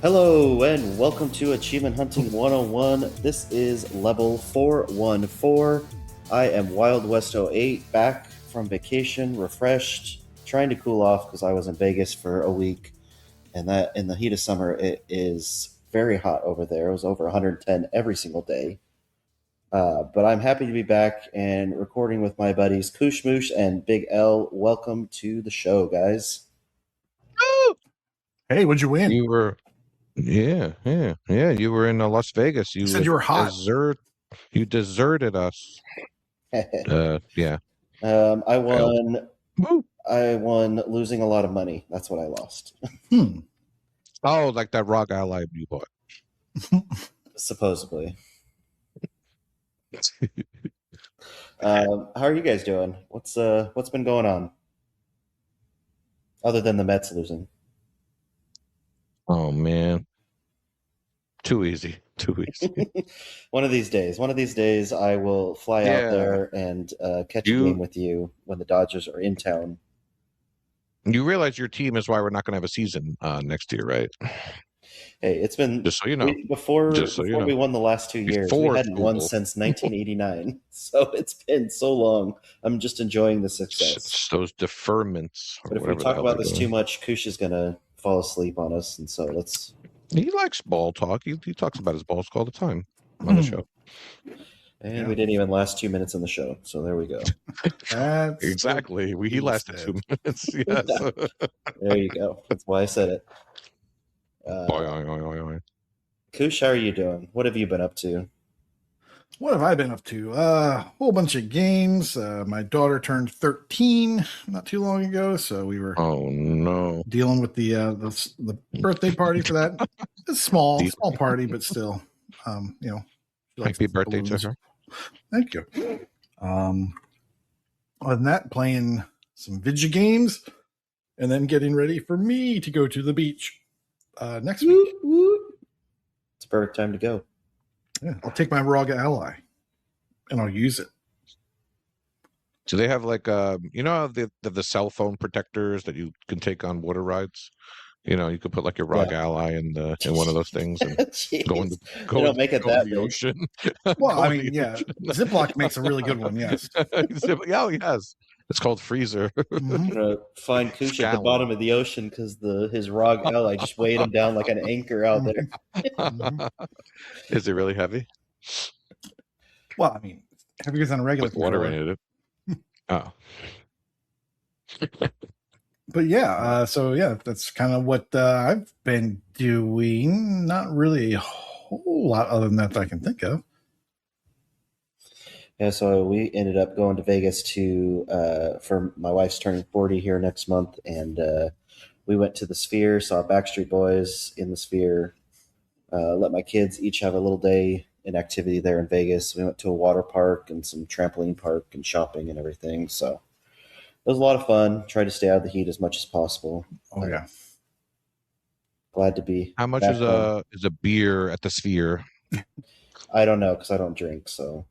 Hello and welcome to Achievement Hunting 101. This is level 414. I am Wild West 08, back from vacation, refreshed, trying to cool off because I was in Vegas for a week. And that in the heat of summer, it is very hot over there. It was over 110 every single day. But I'm happy to be back and recording with my buddies KooshMoose and Big L. Welcome to the show, guys. Hey, what'd you win? You were, yeah. You were in Las Vegas. You said you were hot. You deserted us. Yeah. I won. Woo. I won losing a lot of money. That's what I lost. Oh, like that Rock Ally you bought. Supposedly. How are you guys doing? What's been going on? Other than the Mets losing. Oh man. Too easy. One of these days I will fly out there and catch a game with you when the Dodgers are in town. You realize your team is why we're not going to have a season next year, right? Hey, it's been just so you know. Before we won the last 2 years, we hadn't won since 1989. So it's been so long. I'm just enjoying the success. It's those deferments. But if we talk about this too much, Koosh is gonna fall asleep on us, and so let's. He likes ball talk. He talks about his balls all the time on the show. And we didn't even last 2 minutes in the show, so there we go. Exactly. He lasted 2 minutes. Yes. There you go. That's why I said it. Koosh, how are you doing? What have you been up to? What have I been up to? A whole bunch of games. My daughter turned 13 not too long ago, so we were dealing with the birthday party for that. It's small party, but still, Happy birthday to her. Thank you. Other than that, playing some video games, and then getting ready for me to go to the beach next week. It's a perfect time to go. Yeah, I'll take my Raga Ally, and I'll use it. Do they have like the cell phone protectors that you can take on water rides? You know, you could put like your Raga Ally in one of those things and don't make it that the ocean. Well, I mean, Ziploc makes a really good one. Yes. Yes. It's called Freezer. I'm gonna find Koosh at the bottom of the ocean because his Raga Ally just weighed him down like an anchor out there. Is it really heavy? Well, I mean, heavier than a regular water in it. Oh. But that's kind of what I've been doing. Not really a whole lot other than that I can think of. Yeah, so we ended up going to Vegas for my wife's turning 40 here next month, and we went to the Sphere, saw Backstreet Boys in the Sphere, let my kids each have a little day in activity there in Vegas. We went to a water park and some trampoline park and shopping and everything, so it was a lot of fun. Tried to stay out of the heat as much as possible. Oh, yeah. Glad to be. How much is a beer at the Sphere? I don't know because I don't drink, so.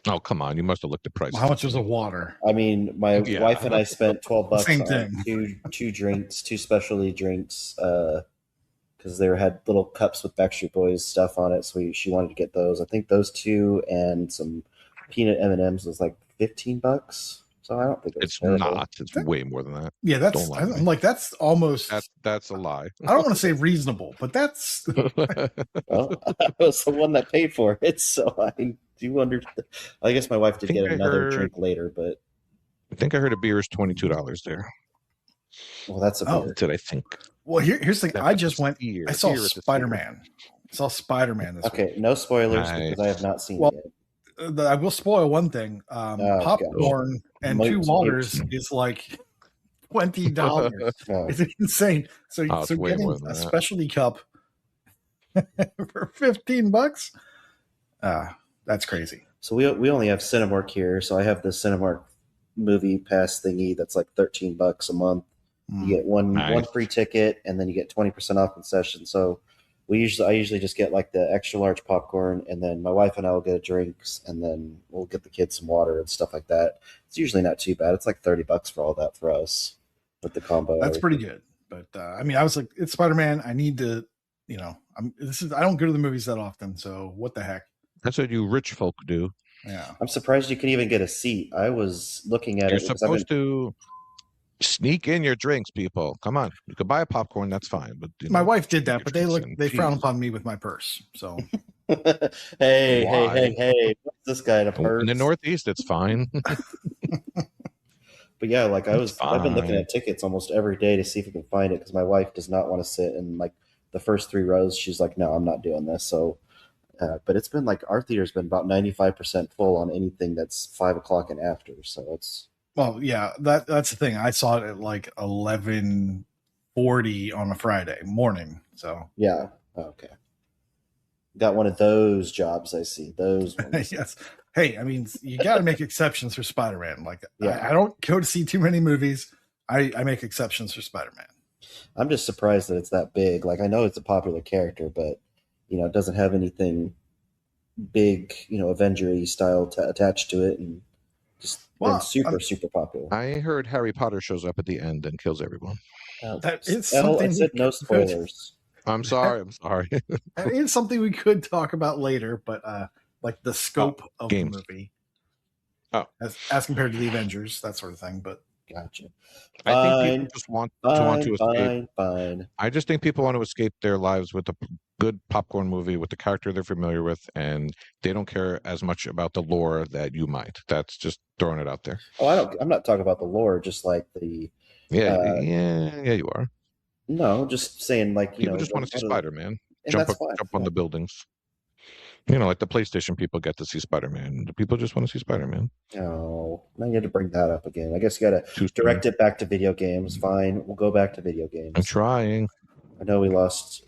Oh, come on. You must have looked at prices. How much was the water? I mean, my wife and I spent $12 Same on thing. two drinks, two specialty drinks, because they had little cups with Backstreet Boys stuff on it, so she wanted to get those. I think those two and some peanut M&Ms was like $15. So I don't think it's terrible. Not. It's way more than that. Yeah, that's almost. That's a lie. I don't want to say reasonable, but that's. Well, I was the one that paid for it, so I do understand. I guess my wife did get another drink later, but I think I heard a beer is $22 there. Well, that's a beer. Did I think? Well, here's the thing. I just went. I saw Spider-Man. This week. No spoilers because I have not seen it yet. I will spoil one thing. Popcorn and 2 waters is like $20. It's insane. So getting a specialty cup for $15, that's crazy. So we only have Cinemark here. So I have the Cinemark movie pass thingy that's like $13 a month. You get one free ticket, and then you get 20% off concession. So I usually just get like the extra large popcorn, and then my wife and I will get drinks, and then we'll get the kids some water and stuff like that. It's usually not too bad. It's like $30 for all that for us with the combo. That's pretty good. But I mean, I was like, it's Spider-Man. I need to you know, I don't go to the movies that often, so what the heck? That's what you rich folk do. Yeah. I'm surprised you can even get a seat. I was looking at You're it because supposed to sneak in your drinks, people. Come on, you could buy a popcorn. That's fine, but My wife did that, but they frown Jeez. upon me with my purse. So Why? hey, what's this guy in a purse? In the Northeast, it's fine. But yeah, like I've been looking fine. at tickets almost every day to see if we can find it because my wife does not want to sit in like the first 3 rows. She's like, no, I'm not doing this. So, but it's been like our theater's been about 95% full on anything that's 5 o'clock and after. So it's well, yeah, that's the thing. I saw it at like 11:40 on a Friday morning. So yeah, okay. Got one of those jobs. I see those ones. yes. Hey, I mean, you got to make exceptions for Spider-Man. Like, Yeah. I don't go to see too many movies. I make exceptions for Spider-Man. I'm just surprised that it's that big. Like I know it's a popular character, but it doesn't have anything big, Avenger-y style attached to it, and just been super popular. I heard Harry Potter shows up at the end and kills everyone. That is something. I said no could, spoilers. I'm sorry. That is something we could talk about later, but like the scope of the movie, as compared to the Avengers, that sort of thing. But gotcha. I think people just want to escape. Fine. I just think people want to escape their lives with a good popcorn movie with the character they're familiar with, and they don't care as much about the lore that you might. That's just throwing it out there. Oh, I'm not talking about the lore, just like the. Yeah, you are. No, just saying, like people just want to see Spider-Man. Jump on the buildings. Like the PlayStation people get to see Spider-Man. The people just want to see Spider-Man. Oh, now you had to bring that up again. I guess you got to direct it back to video games. Fine, we'll go back to video games. I'm trying. I know we lost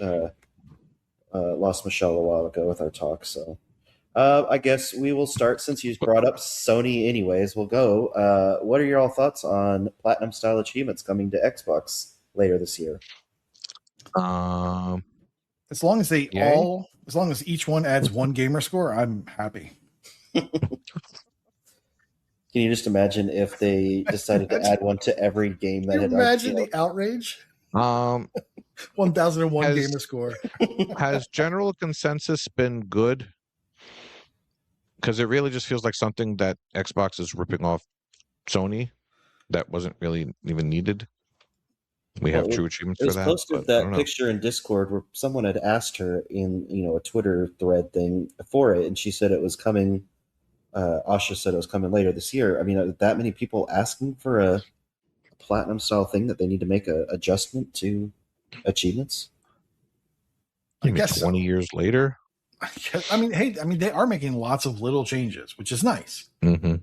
Michelle a while ago with our talk, so I guess we will start since you brought up Sony. Anyways, we'll go. What are your all thoughts on platinum style achievements coming to Xbox later this year? As long as as long as each one adds one gamer score, I'm happy. Can you just imagine if they decided to add one to every game that had? Imagine the outrage. 1001 gamer score. Has general consensus been good? Because it really just feels like something that Xbox is ripping off Sony that wasn't really even needed. We have true achievements for that. Posted that picture in Discord where someone had asked her in a Twitter thread thing for it, and she said it was coming. Asha said it was coming later this year. I mean, are that many people asking for a platinum style thing that they need to make a adjustment to achievements? I guess 20 years later. I mean, they are making lots of little changes, which is nice. Mm-hmm.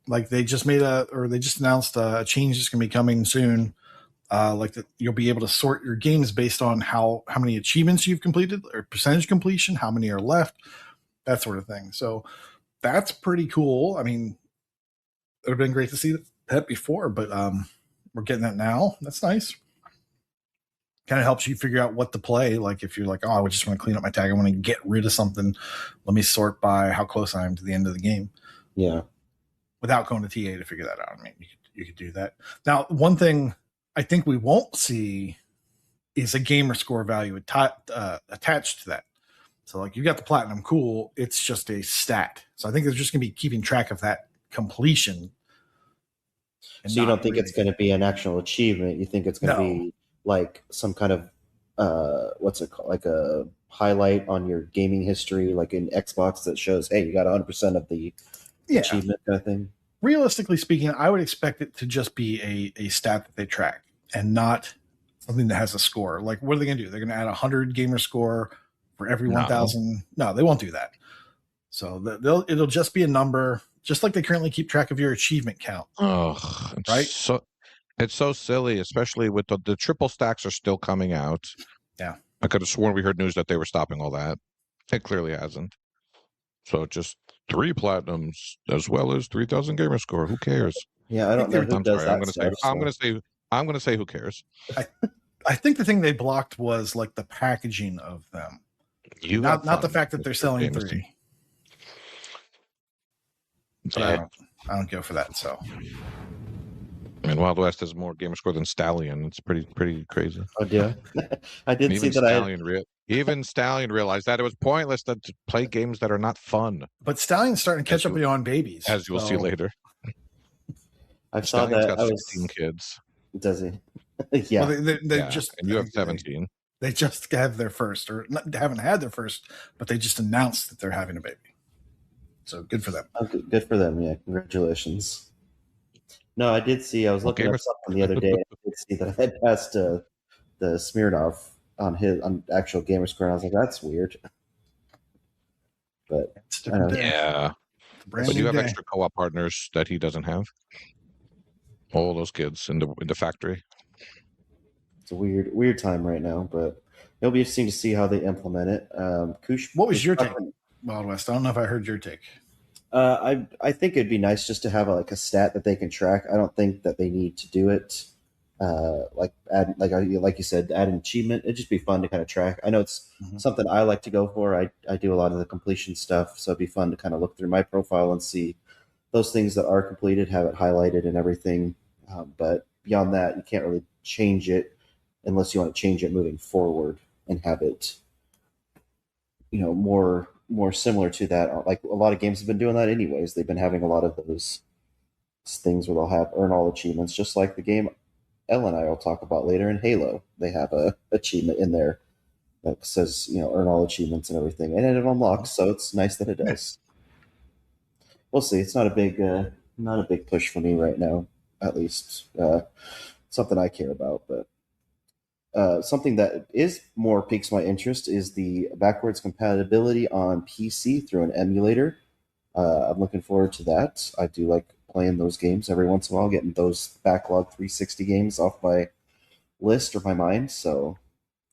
Like they just announced a change that's going to be coming soon. Like that, you'll be able to sort your games based on how many achievements you've completed or percentage completion, how many are left, that sort of thing. So that's pretty cool. I mean, it would have been great to see that before, but we're getting that now. That's nice. Kind of helps you figure out what to play. Like if you're like, oh, I just want to clean up my tag, I want to get rid of something. Let me sort by how close I am to the end of the game. Yeah. Without going to TA to figure that out. I mean, you could do that. Now, one thing I think we won't see is a gamer score value attached to that. So like you got the platinum, cool. It's just a stat. So I think they're just going to be keeping track of that completion. So you don't think it's going to be an actual achievement? You think it's going to be like some kind of what's it called? Like a highlight on your gaming history, like in Xbox that shows, hey, you got 100% of the achievement kind of thing? Realistically speaking, I would expect it to just be a stat that they track and not something that has a score. Like, what are they going to do? They're going to add 100 gamer score for every 1,000. No, they won't do that. So it'll just be a number, just like they currently keep track of your achievement count. Oh, right? So it's so silly, especially with the triple stacks are still coming out. Yeah. I could have sworn we heard news that they were stopping all that. It clearly hasn't. So just 3 platinums as well as 3,000 gamer score. Who cares? Yeah, I don't know who does that. I'm gonna say who cares. I think the thing they blocked was like the packaging of them. Not the fact that they're selling 3. But I don't go for that. So I mean, Wild West has more gamer score than Stallion. It's pretty crazy. Oh, yeah. I did see that. Even Stallion realized that it was pointless to play games that are not fun. But Stallion's starting to catch up with you on babies, as you'll see later. I saw Stallion's that. got 16 kids. Does he? Yeah. Well, they just, and you have 17. They just have their first, or not, haven't had their first, but they just announced that they're having a baby. So good for them. Oh, good for them. Yeah, congratulations. No, I did see. I was looking at something the other day. I did see that I had passed the Smirnoff on actual gamer score. And I was like, that's weird. But yeah, but you have extra co-op partners that he doesn't have. All those kids in the factory. It's a weird time right now, but it'll be interesting to see how they implement it. Koosh, what was your take, Wild West? I don't know if I heard your take. I think it'd be nice just to have a stat that they can track. I don't think that they need to do it. Like you said, add an achievement. It'd just be fun to kind of track. I know it's something I like to go for. I do a lot of the completion stuff, so it'd be fun to kind of look through my profile and see those things that are completed, have it highlighted and everything. But beyond that, you can't really change it unless you want to change it moving forward and have it, more similar to that. Like a lot of games have been doing that anyways. They've been having a lot of those things where they'll have earn all achievements, just like the game Elle and I will talk about later in Halo. They have a achievement in there that says, earn all achievements and everything, and it unlocks. So it's nice that it does. We'll see. It's not a big push for me right now, at least. Something I care about, but something that is more piques my interest is the backwards compatibility on PC through an emulator. I'm looking forward to that. I do like playing those games every once in a while, getting those backlog 360 games off my list or my mind. So,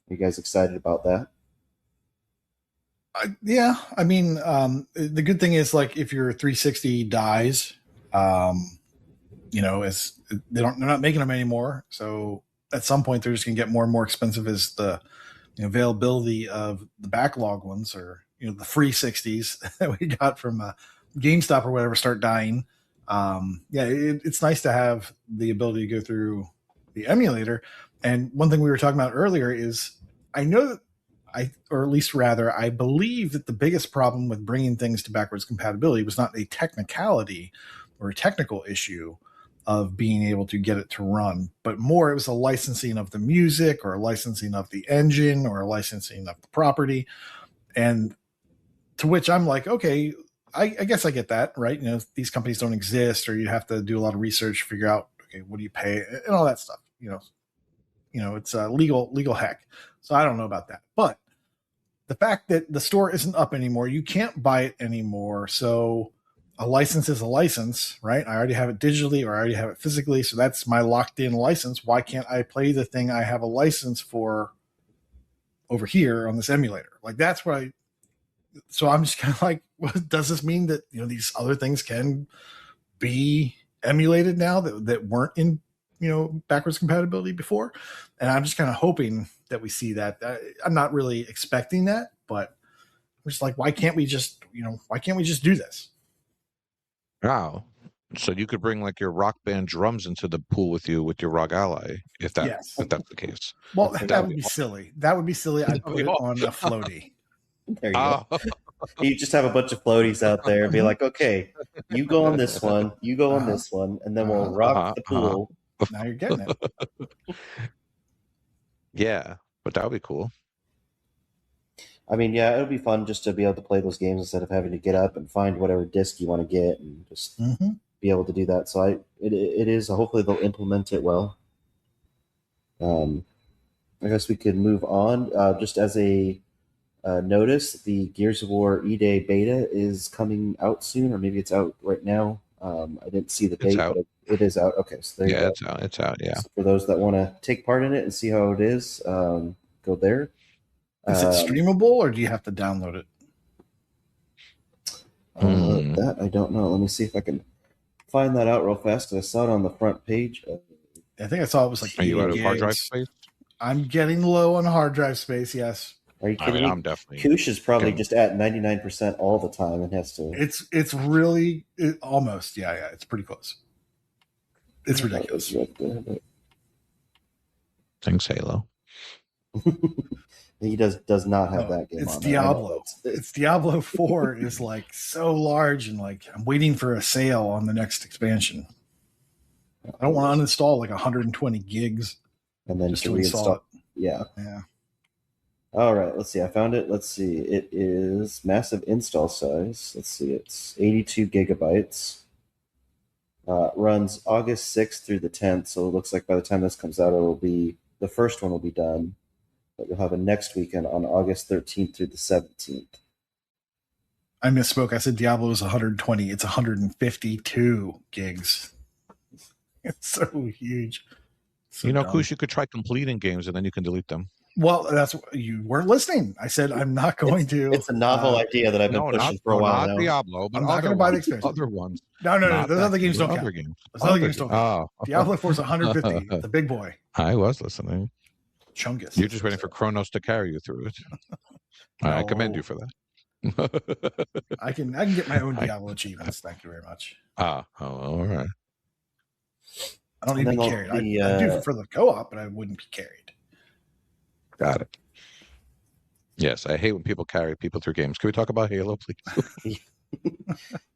are you guys excited about that? Yeah, I mean, the good thing is, like, if your 360 dies, it's they're not making them anymore. So at some point, they're just going to get more and more expensive as the availability of the backlog ones, or the free 60s that we got from GameStop or whatever, start dying. It's nice to have the ability to go through the emulator. And one thing we were talking about earlier is, I know that I believe that the biggest problem with bringing things to backwards compatibility was not a technicality or a technical issue of being able to get it to run, but more it was a licensing of the music, or a licensing of the engine, or a licensing of the property. And to which I'm like, okay, I guess I get that, right? These companies don't exist, or you have to do a lot of research to figure out, okay, what do you pay and all that stuff. It's legal heck. So I don't know about that, but the fact that the store isn't up anymore, you can't buy it anymore. So a license is a license, right? I already have it digitally, or I already have it physically. So that's my locked in license. Why can't I play the thing I have a license for over here on this emulator? Like, that's what so I'm just kind of like, does this mean that, these other things can be emulated now that weren't in, backwards compatibility before? And I'm just kind of hoping that we see that. I'm not really expecting that, but I'm just like, why can't we just do this? Wow. So you could bring like your Rock Band drums into the pool with you with your Rock Ally, if that's the case. Well, that would be silly. That would be silly. I'd put it on a floaty. There you go. You just have a bunch of floaties out there and be like, okay, you go on this one, you go on this one, and then we'll rock the pool. Now you're getting it. Yeah, but that would be cool. I mean, yeah, it would be fun just to be able to play those games instead of having to get up and find whatever disc you want to get, and just be able to do that. So it is. Hopefully they'll implement it well. I guess we could move on. Just as a notice, the Gears of War E-Day beta is coming out soon, or maybe it's out right now. I didn't see the date, but it is out. Okay, so there you go. It's out. Yeah. So for those that want to take part in it and see how it is, go there. Is it streamable, or do you have to download it? That I don't know. Let me see if I can find that out real fast, because I saw it on the front page. I think I saw it was like. Are you out of hard drive space? I'm getting low on hard drive space. Yes. Are you kidding me? I'm definitely. Koosh is probably just at 99% all the time and has to. It's really almost. Yeah. It's pretty close. It's ridiculous. Thanks, Halo. He does not have that game it's on. Diablo. It's Diablo 4 is like so large, and like I'm waiting for a sale on the next expansion. I don't want to uninstall like 120 gigs and then just to to reinstall it. Yeah. Yeah. All right, let's see. I found it. Let's see. It is massive install size. Let's see. It's 82 gigabytes. Runs August 6th through the 10th. So it looks like by the time this comes out, the first one will be done. But you'll have a next weekend on August 13th through the 17th. I misspoke. I said Diablo is 120. It's 152 gigs. It's so huge. So Koosh, you could try completing games and then you can delete them. Well, that's you weren't listening. I said I'm not going to. It's a novel idea that I've been pushing for a while now. Not Diablo, but I'm not going to buy the expansion. Other ones. No. Those other games don't count. Those other games don't count. Diablo 4 is 150. The big boy. I was listening. Chungus. You're just waiting for Kronos to carry you through it. No. I commend you for that. I can get my own Diablo achievements. Thank you very much. All right. I don't need to be carried. I do for the co-op, but I wouldn't be carried. Got it. Yes, I hate when people carry people through games. Can we talk about Halo, please?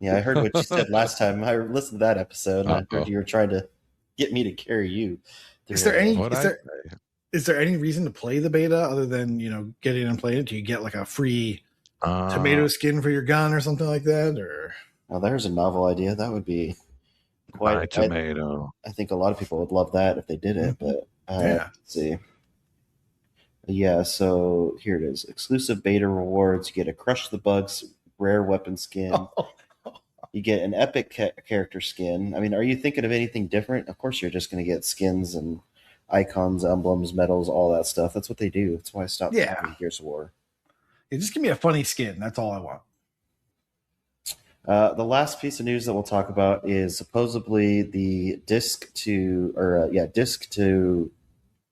Yeah, I heard what you said last time. I listened to that episode, and I heard you were trying to get me to carry you. Is there any reason to play the beta other than getting and playing it? Do you get like a free tomato skin for your gun or something like that? Or there's a novel idea. That would be quite my tomato. I think a lot of people would love that if they did it. But let's see. Yeah, so here it is. Exclusive beta rewards. You get a Crush the Bugs rare weapon skin. You get an epic character skin. I mean, are you thinking of anything different? Of course, you're just going to get skins and icons, emblems, medals, all that stuff. That's what they do. That's why I stopped playing Gears of War. Yeah, just give me a funny skin. That's all I want. The last piece of news that we'll talk about is supposedly the disc to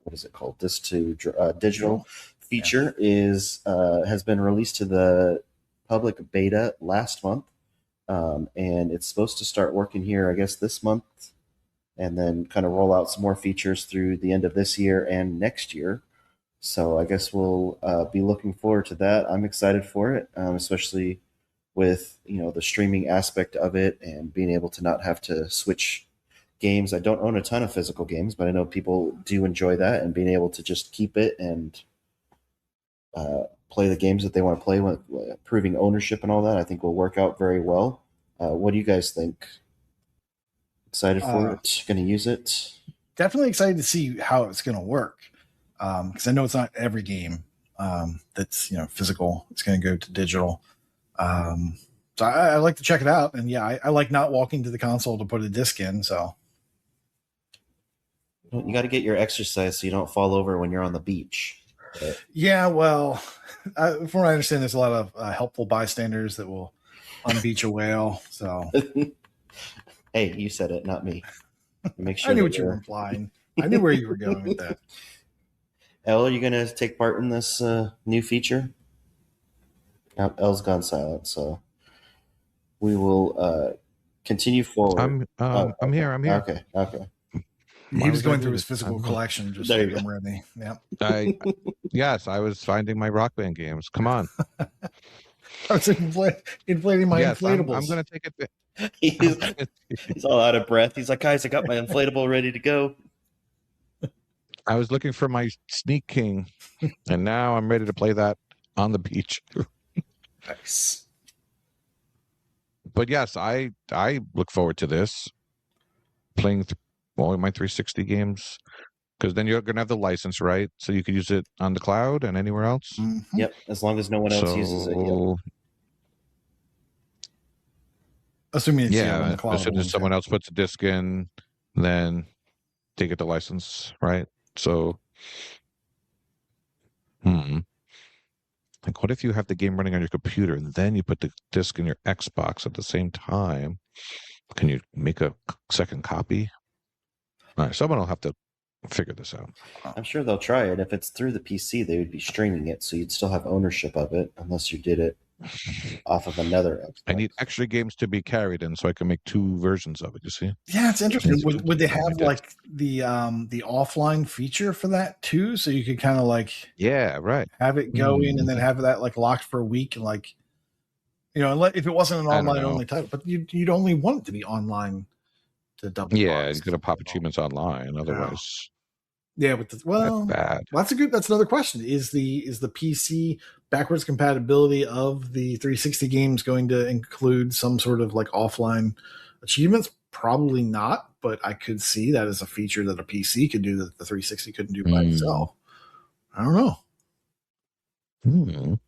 what is it called? Disc to digital feature has been released to the public beta last month, and it's supposed to start working here, I guess, this month, and then kind of roll out some more features through the end of this year and next year. So I guess we'll be looking forward to that. I'm excited for it, especially with the streaming aspect of it and being able to not have to switch games. I don't own a ton of physical games, but I know people do enjoy that, and being able to just keep it and play the games that they want to play, with proving ownership and all that, I think will work out very well. What do you guys think? Excited for it? Going to use it? Definitely excited to see how it's going to work, because I know it's not every game that's physical. It's going to go to digital. So I like to check it out, and I like not walking to the console to put a disc in. So you got to get your exercise so you don't fall over when you're on the beach. Yeah, well, from what I understand, there's a lot of helpful bystanders that will unbeach a whale. So, hey, you said it, not me. Make sure. I knew what you were implying. I knew where you were going with that. Elle, are you going to take part in this new feature? Elle's gone silent, so we will continue forward. I'm here. Okay. He was going through his physical collection just to get him ready. Yeah. Yes, I was finding my Rock Band games. Come on. I was inflating my inflatables. I'm going to take it. He's all out of breath. He's like, guys, I got my inflatable ready to go. I was looking for my Sneak King, and now I'm ready to play that on the beach. Nice. But yes, I look forward to this, playing all my 360 games, because then you're going to have the license, right? So you can use it on the cloud and anywhere else. Mm-hmm. Yep, as long as no one else uses it. Yep. Assuming it's on the cloud. As soon as someone else puts a disc in, then they get the license, right? So, like, what if you have the game running on your computer and then you put the disc in your Xbox at the same time? Can you make a second copy? All right, someone will have to figure this out. I'm sure they'll try it. If it's through the PC, they would be streaming it, so you'd still have ownership of it unless you did it off of another Xbox. I need extra games to be carried in so I can make 2 versions of it, you see? Yeah, it's interesting. Would they have disc. like the offline feature for that too? So you could kind of like right. have it go in and then have that like locked for a week and like, you know, if it wasn't an online only title, but you'd only want it to be online to double. Yeah, you're gonna pop achievements online, otherwise. Yeah, but that's another question. Is the PC backwards compatibility of the 360 games going to include some sort of like offline achievements? Probably not, but I could see that as a feature that a PC could do that the 360 couldn't do by itself. I don't know.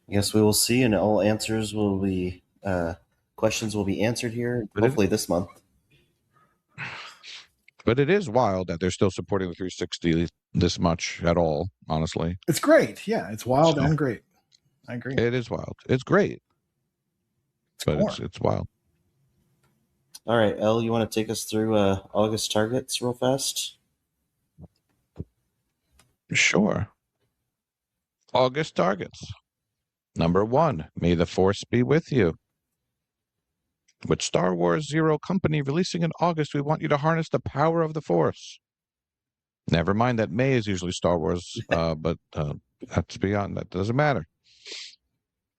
I guess we will see, and all answers will be questions will be answered here, hopefully this month. But it is wild that they're still supporting the 360 this much at all, honestly. It's great. Yeah, it's wild and great. I agree. It is wild. It's great. It's wild. All right, Elle, you want to take us through August targets real fast? Sure. August targets. Number 1, May the Force be with you. With Star Wars Zero Company releasing in August, we want you to harness the power of the Force. Never mind that May is usually Star Wars, but that's beyond that. Doesn't matter.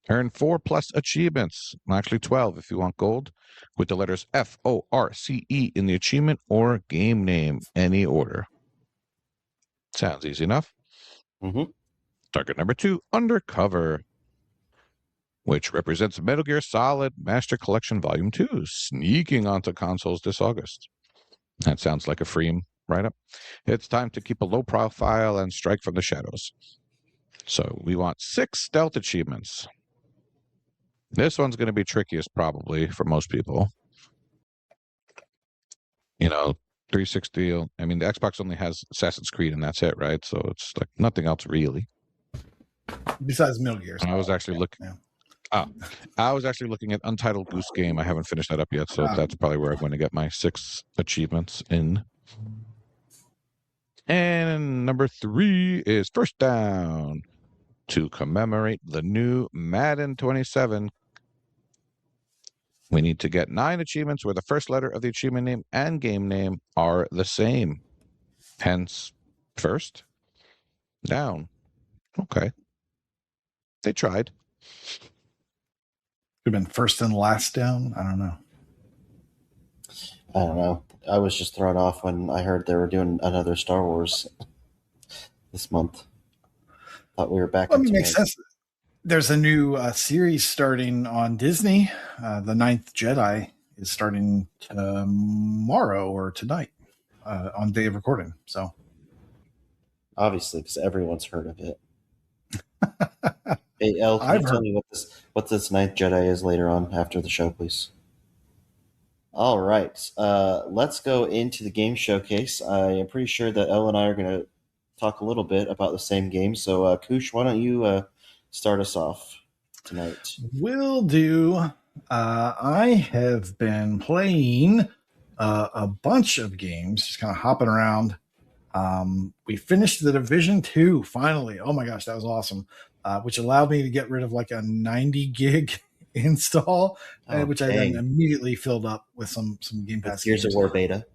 Earn 4+ achievements, actually 12 if you want gold, with the letters FORCE in the achievement or game name, any order. Sounds easy enough. Target number 2, Undercover, which represents Metal Gear Solid Master Collection Volume 2, sneaking onto consoles this August. That sounds like a free write-up. It's time to keep a low profile and strike from the shadows. So we want 6 stealth achievements. This one's going to be trickiest probably for most people. You know, 360, I mean, the Xbox only has Assassin's Creed and that's it, right? So it's like nothing else really. Besides Metal Gear. I was actually looking... I was actually looking at Untitled Goose Game. I haven't finished that up yet, so that's probably where I'm going to get my 6 achievements in. And number 3 is First Down. To commemorate the new Madden 27, we need to get 9 achievements where the first letter of the achievement name and game name are the same. Hence, First Down. Okay. They tried. Could have been First and Last Down. I don't know. I was just thrown off when I heard they were doing another Star Wars this month. Thought we were back. Well, it makes sense. There's a new series starting on Disney. The 9th Jedi is starting tomorrow or tonight on day of recording. So obviously, because everyone's heard of it. Hey, Elle, can you tell me what this 9th Jedi is later on after the show, please? All right. Let's go into the game showcase. I am pretty sure that Elle and I are going to talk a little bit about the same game. So, Koosh, why don't you start us off tonight? Will do. I have been playing a bunch of games, just kind of hopping around. We finished the Division 2 finally. Oh my gosh, that was awesome. Which allowed me to get rid of like a 90 gig install, which I then immediately filled up with some Game Pass. Gears of War beta.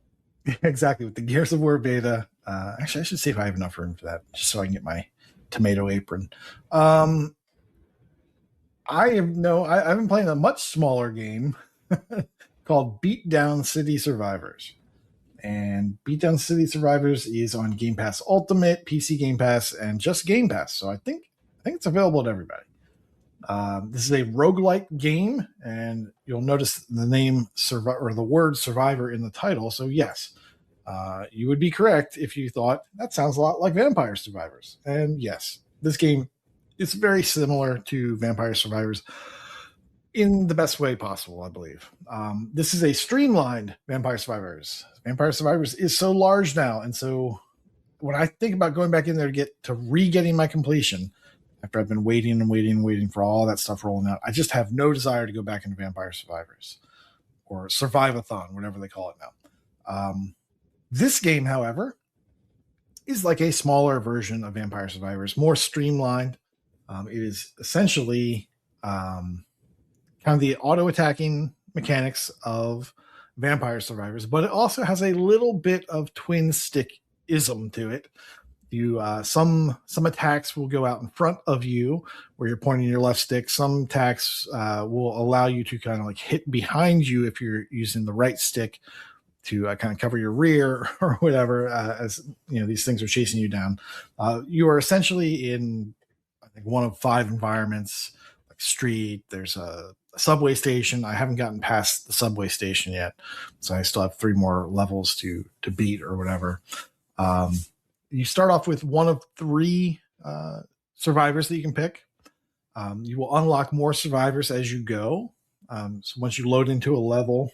Exactly, with the Gears of War beta. Actually, I should see if I have enough room for that, just so I can get my tomato apron. I've been playing a much smaller game called Beatdown City Survivors. And Beatdown City Survivors is on Game Pass Ultimate, PC Game Pass, and just Game Pass. So I think it's available to everybody. This is a roguelike game, and you'll notice the name or the word survivor in the title. So yes, you would be correct if you thought that sounds a lot like Vampire Survivors. And yes, this game is very similar to Vampire Survivors in the best way possible, I believe. This is a streamlined Vampire Survivors. Vampire Survivors is so large now, and so when I think about going back in there to re-getting my completion, after I've been waiting for all that stuff rolling out, I just have no desire to go back into Vampire Survivors or Survive-a-thon, whatever they call it now. This game, however, is like a smaller version of Vampire Survivors, more streamlined. It is essentially kind of the auto attacking mechanics of Vampire Survivors, but it also has a little bit of twin stick ism to it. You some attacks will go out in front of you where you're pointing your left stick. Some attacks will allow you to kind of like hit behind you if you're using the right stick to kind of cover your rear or whatever, as you know, these things are chasing you down. You are essentially in, I think, one of 5 environments, like street. There's a subway station. I haven't gotten past the subway station yet, so I still have 3 more levels to beat or whatever. You start off with one of 3 survivors that you can pick. You will unlock more survivors as you go. So once you load into a level,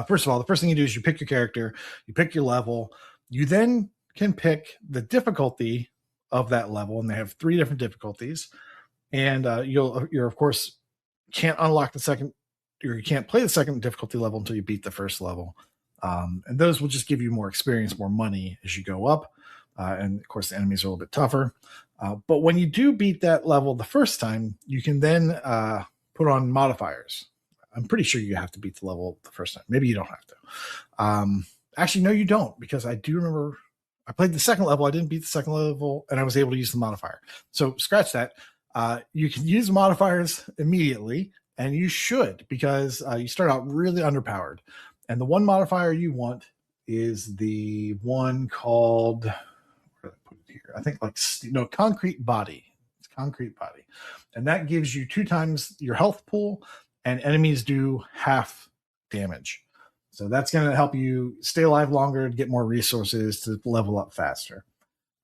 first of all, the first thing you do is you pick your character, you pick your level. You then can pick the difficulty of that level, and they have 3 different difficulties. And you're of course can't unlock the second, or you can't play the second difficulty level until you beat the first level. And those will just give you more experience, more money as you go up. And of course, the enemies are a little bit tougher. But when you do beat that level the first time, you can then put on modifiers. I'm pretty sure you have to beat the level the first time. Maybe you don't have to. Actually, no, you don't, because I do remember I played the second level. I didn't beat the second level, and I was able to use the modifier. So scratch that. You can use modifiers immediately, and you should, because you start out really underpowered. And the one modifier you want is the one called, where did I put it here? I think concrete body. It's concrete body. And that gives you 2 times your health pool, and enemies do half damage. So that's going to help you stay alive longer, to get more resources, to level up faster.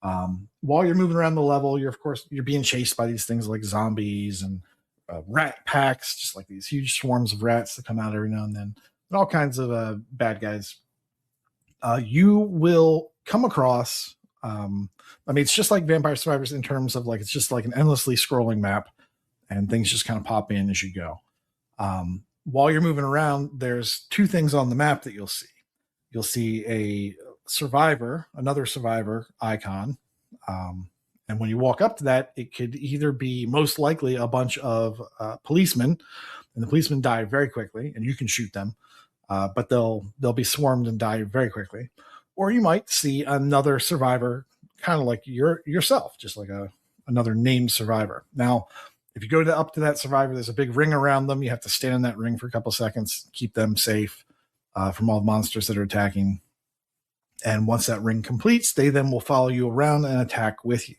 While you're moving around the level, you're being chased by these things like zombies and rat packs, just like these huge swarms of rats that come out every now and then, and all kinds of bad guys. You will come across, it's just like Vampire Survivors in terms of like, it's just like an endlessly scrolling map, and things just kind of pop in as you go. While you're moving around, there's 2 things on the map that you'll see. You'll see a survivor, another survivor icon. And when you walk up to that, it could either be, most likely, a bunch of policemen, and the policemen die very quickly, and you can shoot them, but they'll be swarmed and die very quickly. Or you might see another survivor, kind of like yourself, just like another named survivor. Now, if you go up to that survivor, there's a big ring around them. You have to stand in that ring for a couple of seconds, keep them safe from all the monsters that are attacking. And once that ring completes, they then will follow you around and attack with you.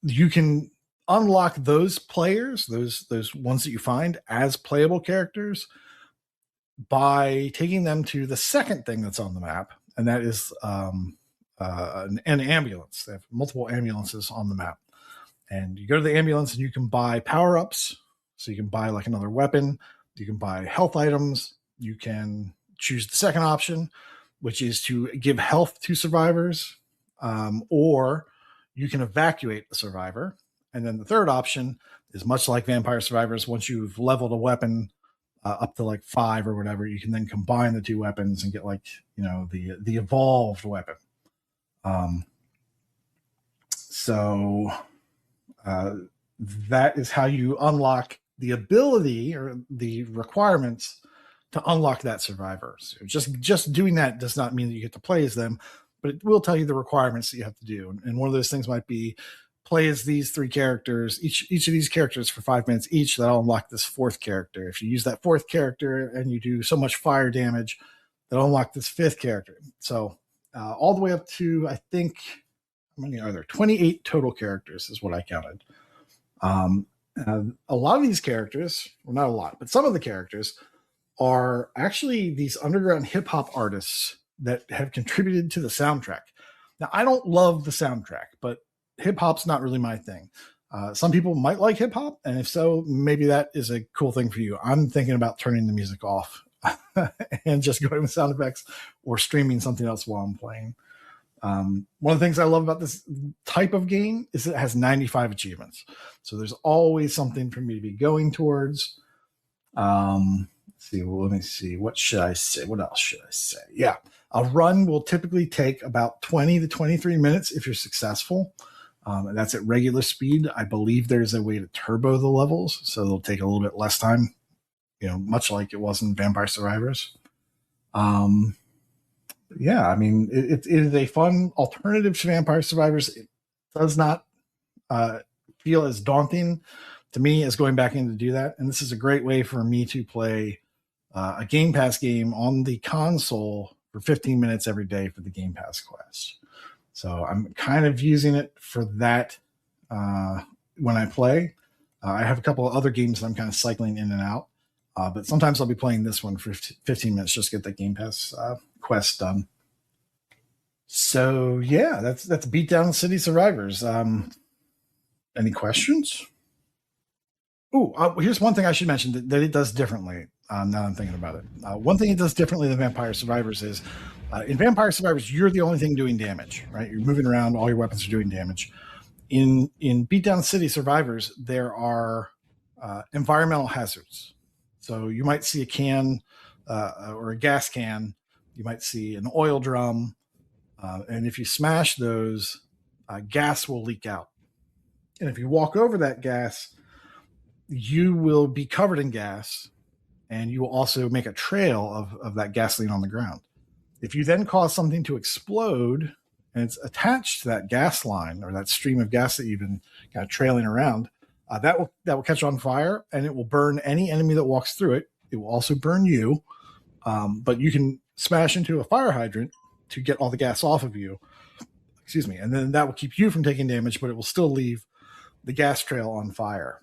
You can unlock those players, those ones that you find as playable characters, by taking them to the second thing that's on the map, and that is an ambulance. They have multiple ambulances on the map. And you go to the ambulance and you can buy power-ups. So you can buy like another weapon. You can buy health items. You can choose the second option, which is to give health to survivors, or you can evacuate the survivor. And then the third option is much like Vampire Survivors. Once you've leveled a weapon up to like 5 or whatever, you can then combine the 2 weapons and get like, the evolved weapon. That is how you unlock the ability or the requirements to unlock that survivor. So just doing that does not mean that you get to play as them, but it will tell you the requirements that you have to do. And one of those things might be play as these 3 characters, each of these characters for 5 minutes each. That'll unlock this 4th character. If you use that 4th character and you do so much fire damage, that'll unlock this 5th character. So all the way up to, I think, how many are there? 28 total characters is what I counted. A lot of these characters, well, not a lot, but some of the characters are actually these underground hip hop artists that have contributed to the soundtrack. Now, I don't love the soundtrack, but hip hop's not really my thing. Some people might like hip hop, and if so, maybe that is a cool thing for you. I'm thinking about turning the music off and just going with sound effects or streaming something else while I'm playing. One of the things I love about this type of game is it has 95 achievements. So there's always something for me to be going towards. Let me see. What should I say? What else should I say? Yeah. A run will typically take about 20 to 23 minutes if you're successful. And that's at regular speed. I believe there's a way to turbo the levels, so they'll take a little bit less time, much like it was in Vampire Survivors. Yeah, I mean, it is a fun alternative to Vampire Survivors. It does not feel as daunting to me as going back in to do that. And this is a great way for me to play a Game Pass game on the console for 15 minutes every day for the Game Pass quest. So I'm kind of using it for that when I play. I have a couple of other games that I'm kind of cycling in and out. But sometimes I'll be playing this one for 15 minutes just to get the Game Pass quest done. So yeah, that's Beatdown City Survivors. Any questions? Here's one thing I should mention that it does differently. Now that I'm thinking about it. One thing it does differently than Vampire Survivors is in Vampire Survivors, you're the only thing doing damage, right? You're moving around, all your weapons are doing damage. In Beatdown City Survivors, there are environmental hazards. So you might see a can or a gas can. You might see an oil drum. And if you smash those, gas will leak out. And if you walk over that gas, you will be covered in gas, and you will also make a trail of that gasoline on the ground. If you then cause something to explode and it's attached to that gas line or that stream of gas that you've been kind of trailing around, that will catch on fire, and it will burn any enemy that walks through it. It will also burn you, but you can smash into a fire hydrant to get all the gas off of you. Excuse me. And then that will keep you from taking damage, but it will still leave the gas trail on fire.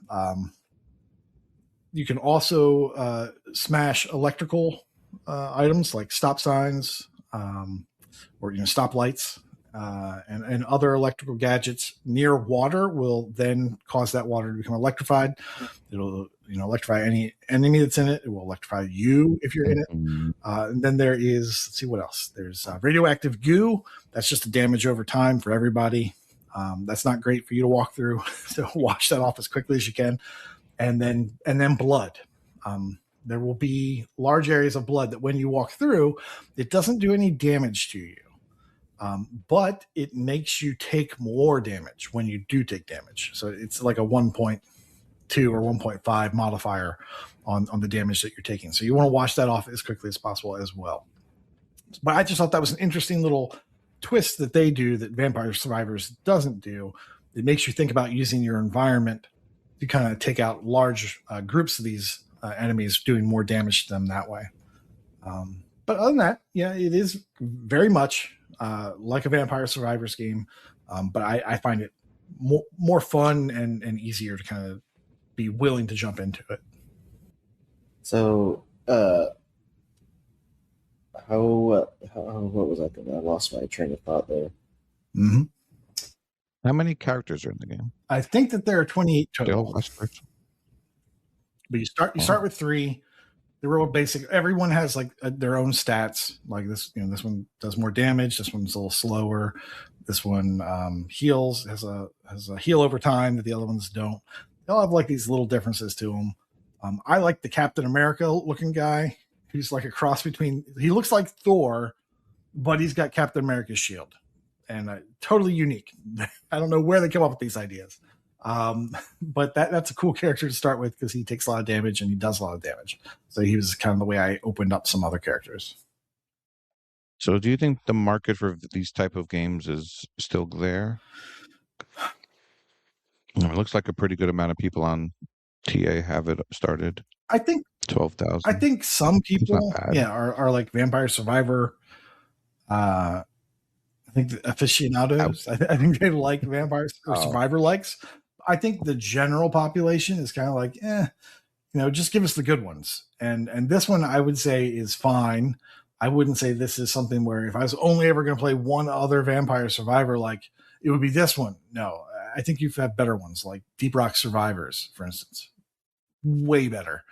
You can also smash electrical items like stop signs or stop lights and other electrical gadgets near water will then cause that water to become electrified. It'll electrify any enemy that's in it. It will electrify you if you're in it. And then there is, let's see what else. There's radioactive goo. That's just the damage over time for everybody. That's not great for you to walk through. So wash that off as quickly as you can. And then blood. There will be large areas of blood that when you walk through, it doesn't do any damage to you. But it makes you take more damage when you do take damage. So it's like a 1.2 or 1.5 modifier on the damage that you're taking. So you want to wash that off as quickly as possible as well. But I just thought that was an interesting little twist that they do that Vampire Survivors doesn't do. It makes you think about using your environment to kind of take out large groups of these enemies, doing more damage to them that way. But other than that, yeah, it is very much like a Vampire Survivors game, but I find it more fun and easier to kind of be willing to jump into it. So, what was I thinking? I lost my train of thought there. Mm-hmm. How many characters are in the game? I think that there are 28 total. But you start with 3. They're real basic. Everyone has like their own stats. Like this, this one does more damage. This one's a little slower. This one heals, has a heal over time that the other ones don't. They all have like these little differences to them. I like the Captain America looking guy. He's like a cross between. He looks like Thor, but he's got Captain America's shield, and totally unique. I don't know where they come up with these ideas. But that's a cool character to start with because he takes a lot of damage and he does a lot of damage. So he was kind of the way I opened up some other characters. So do you think the market for these type of games is still there? It looks like a pretty good amount of people on TA have it started. I think 12,000. I think some people are like Vampire Survivor. I think the aficionados. I think they like Vampire Survivor likes. I think the general population is kind of like, just give us the good ones. And this one I would say is fine. I wouldn't say this is something where if I was only ever going to play one other Vampire Survivor, like it would be this one. No, I think you've had better ones like Deep Rock Survivors, for instance. Way better.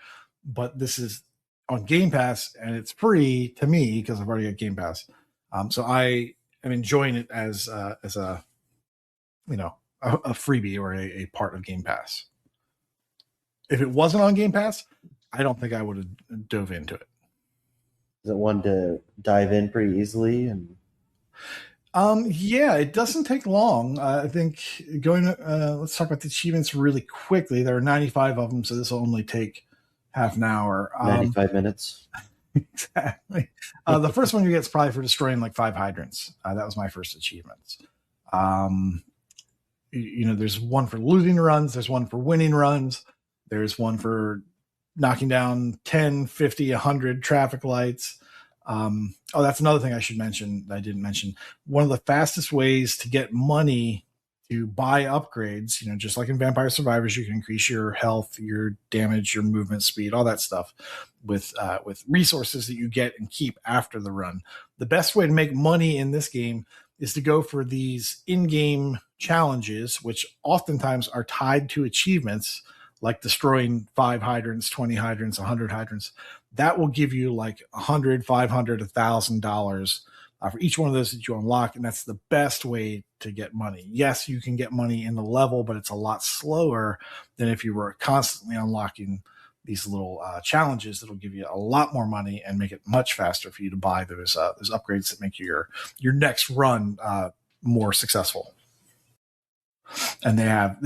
But this is on Game Pass and it's free to me because I've already got Game Pass. So I am enjoying it as a freebie or a part of Game Pass. If it wasn't on Game Pass, I don't think I would have dove into it. Is it one to dive in pretty easily? And Yeah, it doesn't take long. I think let's talk about the achievements really quickly. There are 95 of them, so this will only take half an hour. 95 minutes. Exactly. The first one you get is probably for destroying like 5 hydrants. That was my first achievement. There's one for losing runs. There's one for winning runs. There's one for knocking down 10, 50, 100 traffic lights. That's another thing I should mention that I didn't mention. One of the fastest ways to get money to buy upgrades, just like in Vampire Survivors, you can increase your health, your damage, your movement speed, all that stuff with resources that you get and keep after the run. The best way to make money in this game is to go for these in-game challenges, which oftentimes are tied to achievements like destroying 5 hydrants, 20 hydrants, 100 hydrants. That will give you like $100, $500, $1,000 for each one of those that you unlock. And that's the best way to get money. Yes, you can get money in the level, but it's a lot slower than if you were constantly unlocking these little challenges that'll give you a lot more money and make it much faster for you to buy those upgrades that make your next run more successful. And they have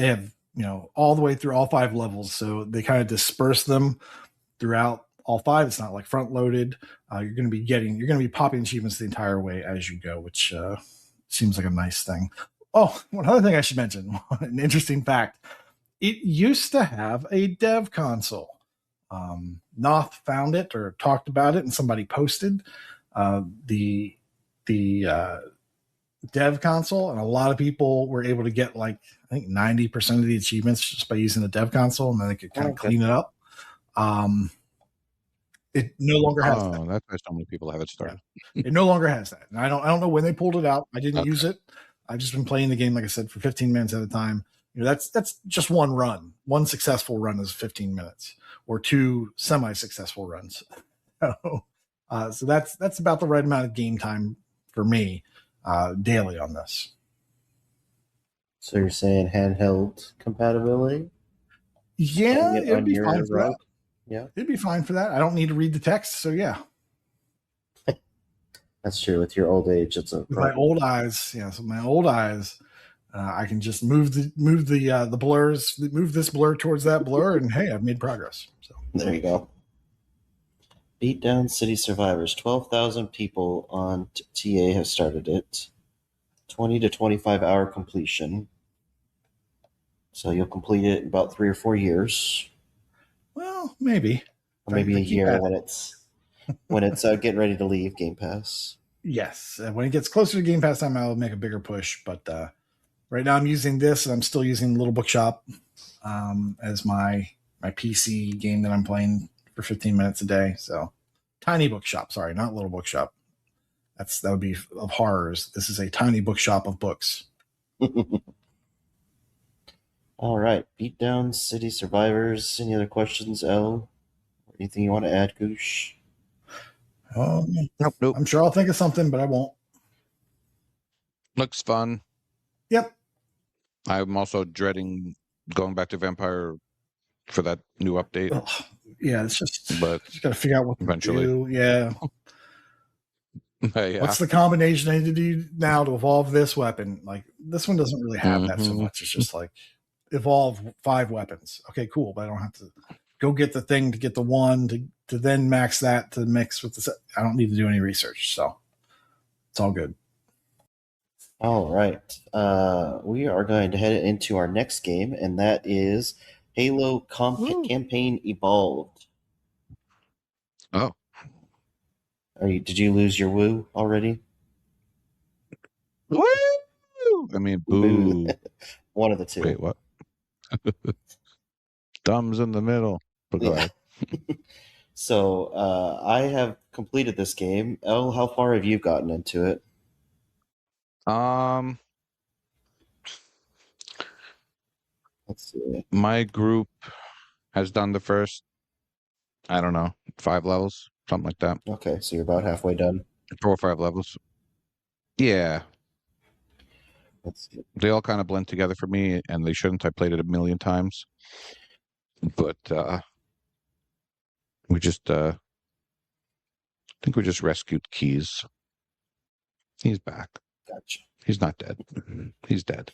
all the way through all 5 levels, so they kind of disperse them throughout all 5. It's not like front loaded. You're going to be popping achievements the entire way as you go, which seems like a nice thing. Oh, one other thing I should mention, an interesting fact. It used to have a dev console. Noth found it or talked about it, and somebody posted the dev console, and a lot of people were able to get like I think 90% of the achievements just by using the dev console, and then they could kind of clean it up. It no longer has that. That's why so many people have it started. Yeah. It no longer has that. And I don't know when they pulled it out. I didn't use it. I've just been playing the game, like I said, for 15 minutes at a time. That's just one run. One successful run is 15 minutes, or 2 semi-successful runs. So that's about the right amount of game time for me daily on this. So you're saying handheld compatibility? Yeah, it'd be fine for that. Yeah, it'd be fine for that. I don't need to read the text, so yeah. That's true. With your old age, it's a with my old eyes. Yeah, so my old eyes, I can just move the blurs, move this blur towards that blur, and hey, I've made progress. So there you go. Beatdown City Survivors. 12,000 people on TA have started it. 20 to 25 hour completion. So you'll complete it in about 3 or 4 years. Well, maybe. Or maybe a year when it's getting ready to leave Game Pass. Yes. When it gets closer to Game Pass time, I'll make a bigger push. But right now I'm using this, and I'm still using Little Bookshop as my PC game that I'm playing for 15 minutes a day. So Tiny Bookshop. Sorry, not Little Bookshop. That would be of horrors. This is a tiny bookshop of books. All right. Beatdown City Survivors. Any other questions, El? Anything you want to add, Goosh? Nope. I'm sure I'll think of something, but I won't. Looks fun. Yep. I'm also dreading going back to Vampire for that new update. Yeah, it's just got to figure out what eventually. To do. Yeah. Yeah. What's the combination I need to do now to evolve this weapon? Like, this one doesn't really have that so much. It's just like evolve 5 weapons. Okay, cool. But I don't have to go get the thing to get the one to then max that to mix with the. I don't need to do any research, so it's all good. All right. We are going to head into our next game, and that is Halo Campaign Evolved. Oh. Did you lose your woo already? Woo! I mean, boo. One of the two. Wait, what? Thumbs in the middle. Yeah. So I have completed this game. El, how far have you gotten into it? Let's see. My group has done the first, I don't know, 5 levels, something like that. Okay, so you're about halfway done. 4 or 5 levels. Yeah. Let's see. They all kind of blend together for me, and they shouldn't. I played it a million times. But we just I think we just rescued Keys. He's back. Gotcha. He's not dead. He's dead.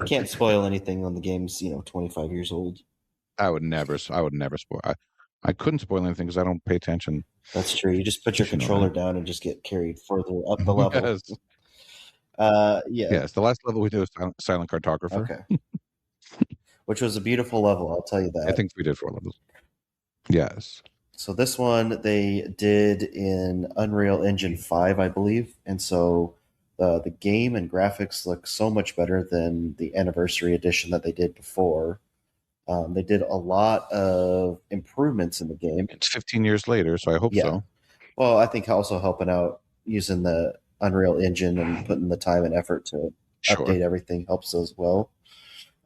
Can't spoil anything on the game's 25 years old. I would never spoil. I couldn't spoil anything because I don't pay attention. That's true. You just put your You know controller that. down and just get carried further up the level. Yes. Yeah. Yes. The last level we did was Silent Cartographer. Okay. Which was a beautiful level, I'll tell you that. I think we did 4 levels. Yes. So this one they did in Unreal Engine 5, I believe, and so the game and graphics look so much better than the Anniversary Edition that they did before. They did a lot of improvements in the game. It's 15 years later, so I hope so. Well, I think also helping out using the Unreal Engine and putting the time and effort to update everything helps as well.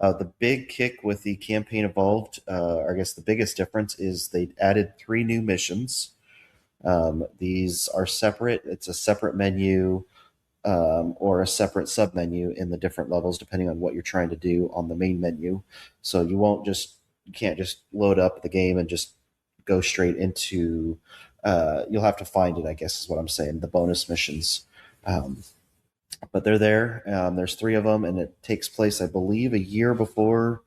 The big kick with the campaign evolved, I guess the biggest difference is they added 3 new missions. These are separate. It's a separate menu or a separate submenu in the different levels, depending on what you're trying to do on the main menu. So you can't just load up the game and just go straight into. You'll have to find it, I guess, is what I'm saying. The bonus missions. But they're there. There's 3 of them, and it takes place, I believe, a year before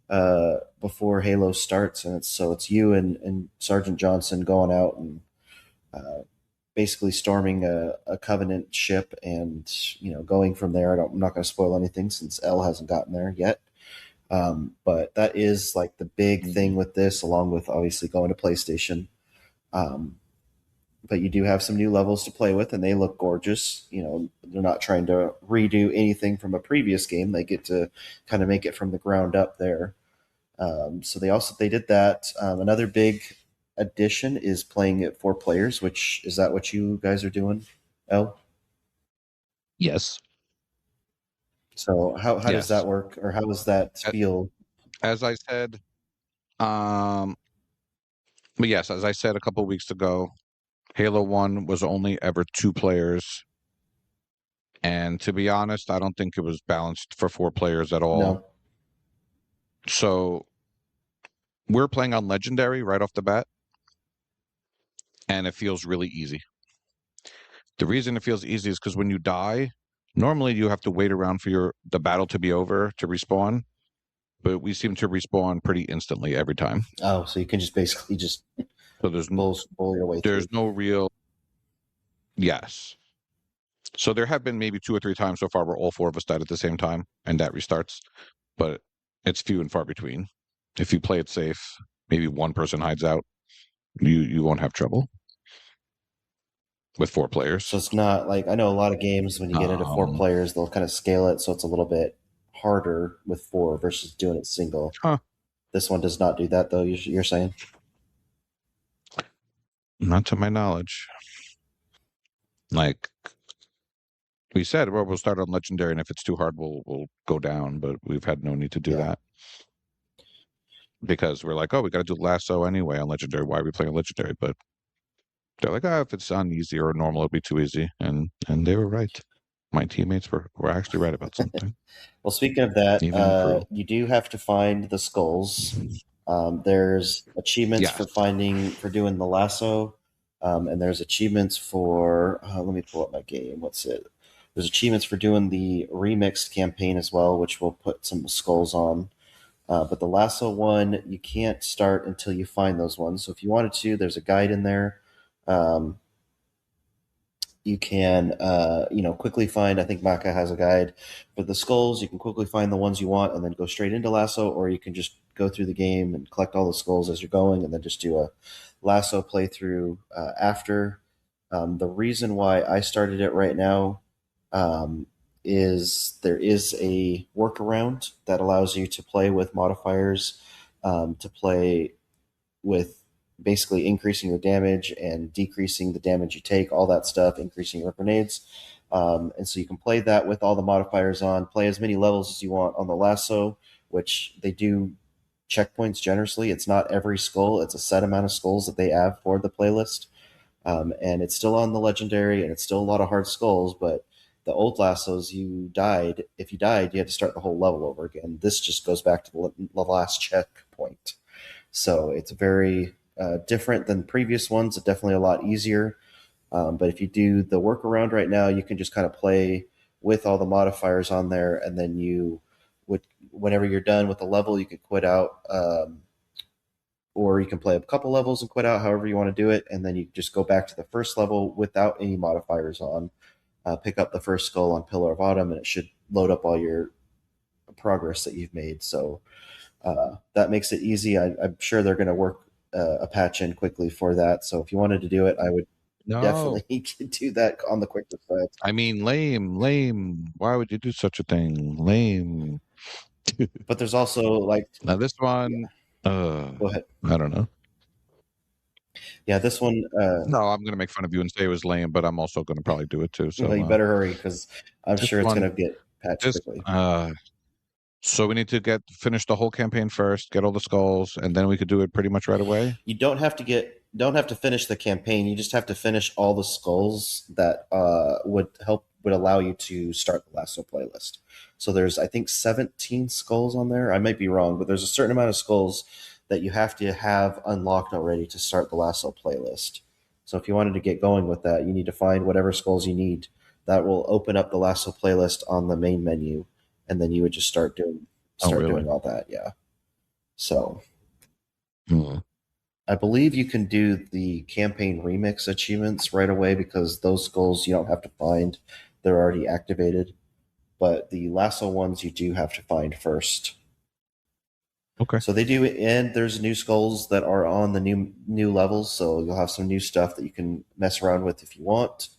Halo starts, and it's you and Sergeant Johnson going out and basically storming a Covenant ship, and going from there. I'm not going to spoil anything since Elle hasn't gotten there yet. But that is like the big thing with this, along with obviously going to PlayStation. But you do have some new levels to play with, and they look gorgeous. They're not trying to redo anything from a previous game. They get to kind of make it from the ground up there. So they did that. Another big addition is playing it 4 players, which is that what you guys are doing, Elle? Yes. So how does that work, or how does that feel? As I said, but yes, as I said a couple of weeks ago, Halo 1 was only ever 2 players. And to be honest, I don't think it was balanced for 4 players at all. No. So we're playing on Legendary right off the bat, and it feels really easy. The reason it feels easy is because when you die, normally you have to wait around for the battle to be over to respawn, but we seem to respawn pretty instantly every time. Oh, so you can just basically so there's bull your way there's through. no real So there have been maybe 2 or 3 times so far where all 4 of us died at the same time, and that restarts, but it's few and far between. If you play it safe, maybe one person hides out, you won't have trouble with 4 players. So it's not like, I know a lot of games when you get into 4 players, they'll kind of scale it so it's a little bit harder with 4 versus doing it single. This one does not do that, though, you're saying? Not to my knowledge. Like we said, well, we'll start on Legendary, and if it's too hard, we'll go down, but we've had no need to do that. Because we're like, we got to do Lasso anyway on Legendary. Why are we playing Legendary? But they're like, if it's on easy or normal, it'll be too easy. And they were right. My teammates were actually right about something. Well, speaking of that, you do have to find the skulls. There's achievements for doing the lasso, and there's achievements for. Let me pull up my game. What's it? There's achievements for doing the remixed campaign as well, which we'll put some skulls on. But the lasso one, you can't start until you find those ones. So if you wanted to, there's a guide in there. You can, quickly find, I think Maka has a guide for the skulls. You can quickly find the ones you want and then go straight into lasso, or you can just go through the game and collect all the skulls as you're going and then just do a lasso playthrough after. The reason why I started it right now is there is a workaround that allows you to play with modifiers, to play with basically increasing your damage and decreasing the damage you take, all that stuff, increasing your grenades. And so you can play that with all the modifiers on, play as many levels as you want on the lasso, which they do checkpoints generously. It's not every skull. It's a set amount of skulls that they have for the playlist. And it's still on the Legendary, and it's still a lot of hard skulls, but the old lassos, if you died, you had to start the whole level over again. This just goes back to the last checkpoint. So it's very different than previous ones. It's definitely a lot easier. But if you do the workaround right now, you can just kind of play with all the modifiers on there, and then you would, whenever you're done with the level, you could quit out, or you can play a couple levels and quit out, however you want to do it, and then you just go back to the first level without any modifiers on. Pick up the first skull on Pillar of Autumn, and it should load up all your progress that you've made. So that makes it easy. I'm sure they're going to work a patch in quickly for that. So if you wanted to do it, I would definitely do that on the quicker side. I mean, lame. Why would you do such a thing? Lame. But there's also like Now this one, go ahead. I don't know. Yeah, this one. No, I'm going to make fun of you and say it was lame, but I'm also going to probably do it too. So well, you better hurry because I'm sure it's going to get patched quickly. So we need to finish the whole campaign first, get all the skulls, and then we could do it pretty much right away. You don't have to finish the campaign. You just have to finish all the skulls that would allow you to start the Lasso playlist. So there's, I think, 17 skulls on there. I might be wrong, but there's a certain amount of skulls that you have to have unlocked already to start the Lasso playlist. So if you wanted to get going with that, you need to find whatever skulls you need. That will open up the Lasso playlist on the main menu, and then you would just start doing all that. Yeah. So I believe you can do the campaign remix achievements right away because those skulls you don't have to find. They're already activated. But the Lasso ones you do have to find first. Okay. So they do, and there's new skulls that are on the new levels, so you'll have some new stuff that you can mess around with if you want.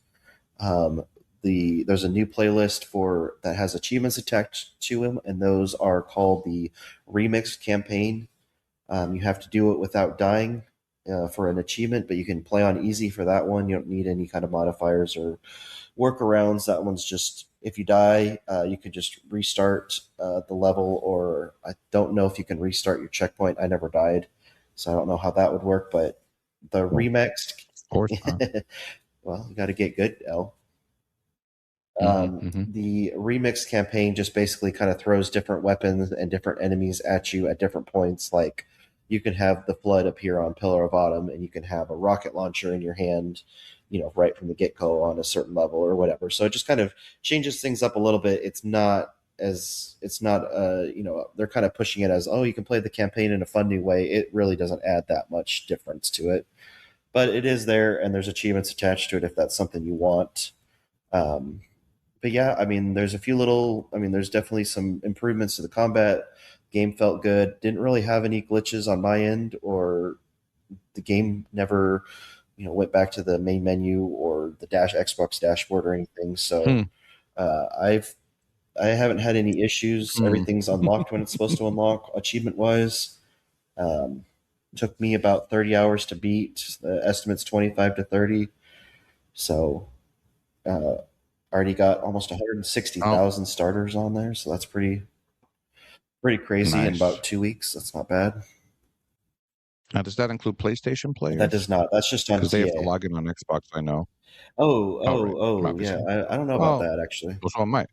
There's a new playlist that has achievements attached to them, and those are called the Remix Campaign. You have to do it without dying for an achievement, but you can play on easy for that one. You don't need any kind of modifiers or workarounds. That one's just, if you die, you can just restart the level, or I don't know if you can restart your checkpoint. I never died, so I don't know how that would work, but the Remix, of course well, you got to get good, L. The Remix campaign just basically kind of throws different weapons and different enemies at you at different points. Like you can have the Flood appear on Pillar of Autumn, and you can have a rocket launcher in your hand, right from the get-go on a certain level or whatever. So it just kind of changes things up a little bit. It's not, they're kind of pushing it as, oh, you can play the campaign in a fun new way. It really doesn't add that much difference to it, but it is there, and there's achievements attached to it if that's something you want. But yeah, I mean, there's definitely some improvements to the combat. Game felt good. Didn't really have any glitches on my end, or the game never, went back to the main menu or the Xbox dashboard or anything. So I haven't had any issues. Everything's unlocked when it's supposed to unlock, achievement wise. Took me about 30 hours to beat. The estimate's 25 to 30. So already got almost 160,000 starters on there. So that's pretty crazy in about 2 weeks. That's not bad. Now, does that include PlayStation players? That does not. That's just on because they have to log in on Xbox. I know. Right. Yeah. I don't know about that actually. So I might.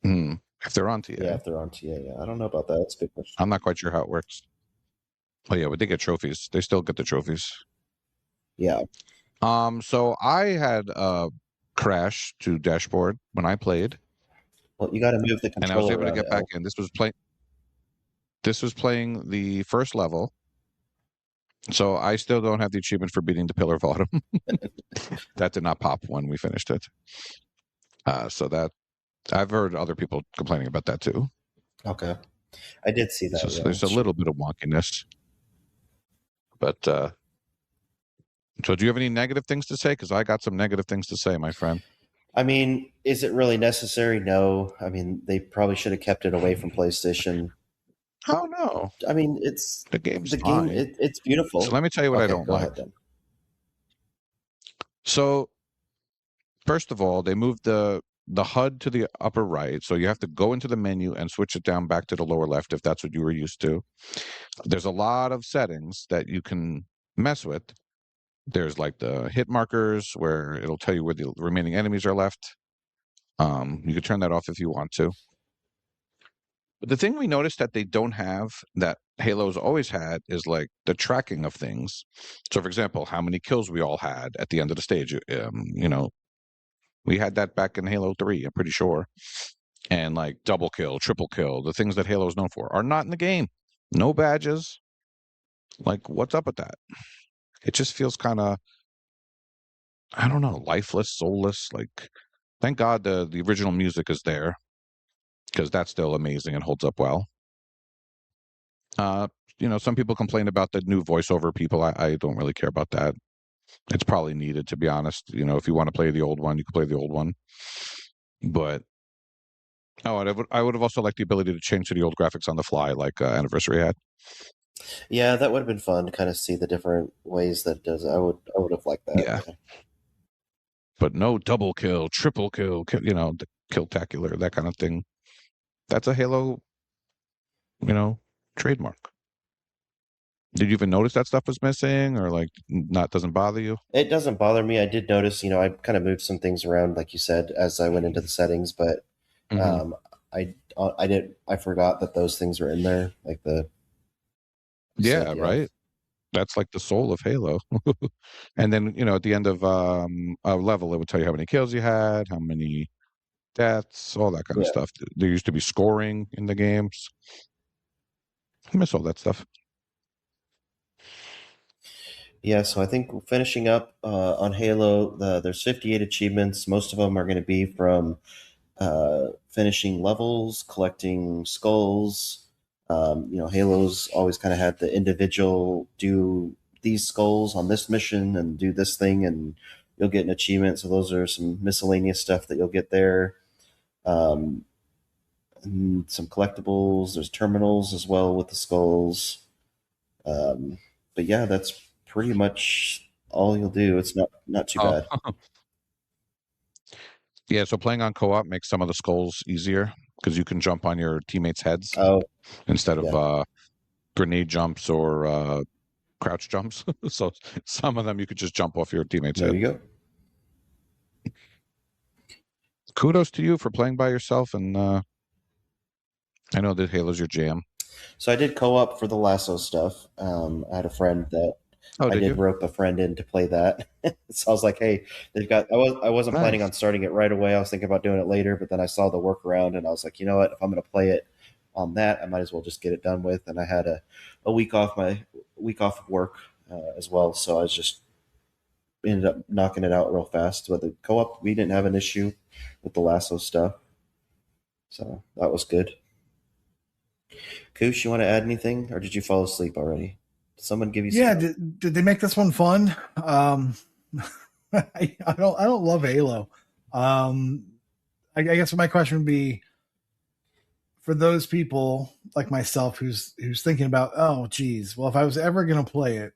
If they're on TA. Yeah, if they're on TA. Yeah, I don't know about that. That's a good question. I'm not quite sure how it works. Oh yeah, but they get trophies. They still get the trophies. Yeah. So I had a crash to dashboard when I played. Well, you got to move the controller. And I was able to get back in. This was playing the first level. So I still don't have the achievement for beating the Pillar of Autumn. That did not pop when we finished it. So that I've heard other people complaining about that too. Okay, I did see that. So there's a little bit of wonkiness. But so do you have any negative things to say? Because I got some negative things to say, my friend. I mean, is it really necessary? No. I mean, they probably should have kept it away from PlayStation. Oh no! I mean, it's the game's fine. It's beautiful. So let me tell you what I don't like. So, first of all, they moved the HUD to the upper right, so you have to go into the menu and switch it down back to the lower left if that's what you were used to. There's a lot of settings that you can mess with. There's like the hit markers where it'll tell you where the remaining enemies are left. You can turn that off if you want to. But the thing we noticed that they don't have that Halo's always had is like the tracking of things. So, for example, how many kills we all had at the end of the stage. We had that back in Halo 3, I'm pretty sure. And like double kill, triple kill, the things that Halo is known for are not in the game. No badges. Like, what's up with that? It just feels kind of, I don't know, lifeless, soulless. Like, thank God the original music is there because that's still amazing and holds up well. Uh, some people complain about the new voiceover people. I don't really care about that. It's probably needed, to be honest. If you want to play the old one, you can play the old one. But and I would have also liked the ability to change to the old graphics on the fly, like Anniversary had. Yeah, that would have been fun to kind of see the different ways that it does. I would have liked that. Yeah. But no double kill, triple kill, the kill-tacular, that kind of thing. That's a Halo, trademark. Did you even notice that stuff was missing, or like not doesn't bother you? It doesn't bother me. I did notice, I kind of moved some things around, like you said, as I went into the settings, but I forgot that those things were in there, like yeah, right. That's like the soul of Halo. And then at the end of a level, it would tell you how many kills you had, how many deaths, all that kind of stuff. There used to be scoring in the games. I miss all that stuff. Yeah, so I think finishing up on Halo, there's 58 achievements. Most of them are going to be from finishing levels, collecting skulls. Halo's always kind of had the individual do these skulls on this mission and do this thing, and you'll get an achievement. So those are some miscellaneous stuff that you'll get there. And some collectibles. There's terminals as well with the skulls. But yeah, that's pretty much all you'll do. It's not too bad. Yeah, so playing on co-op makes some of the skulls easier because you can jump on your teammates' heads instead of grenade jumps or crouch jumps. So some of them you could just jump off your teammates' head. There you go. Kudos to you for playing by yourself, and I know that Halo's your jam. So I did co-op for the lasso stuff. I had a friend that I did rope a friend in to play that. So I was like, hey, they've got. I wasn't planning on starting it right away. I was thinking about doing it later, but then I saw the workaround, and I was like, you know what? If I'm going to play it on that, I might as well just get it done with. And I had a week off of work as well, so I was just ended up knocking it out real fast. But the co-op, we didn't have an issue with the lasso stuff, so that was good. Koosh, you want to add anything, or did you fall asleep already? Did someone give you? Yeah, did they make this one fun? I don't love Halo. I guess my question would be for those people like myself who's thinking about, oh geez, well, if I was ever going to play it,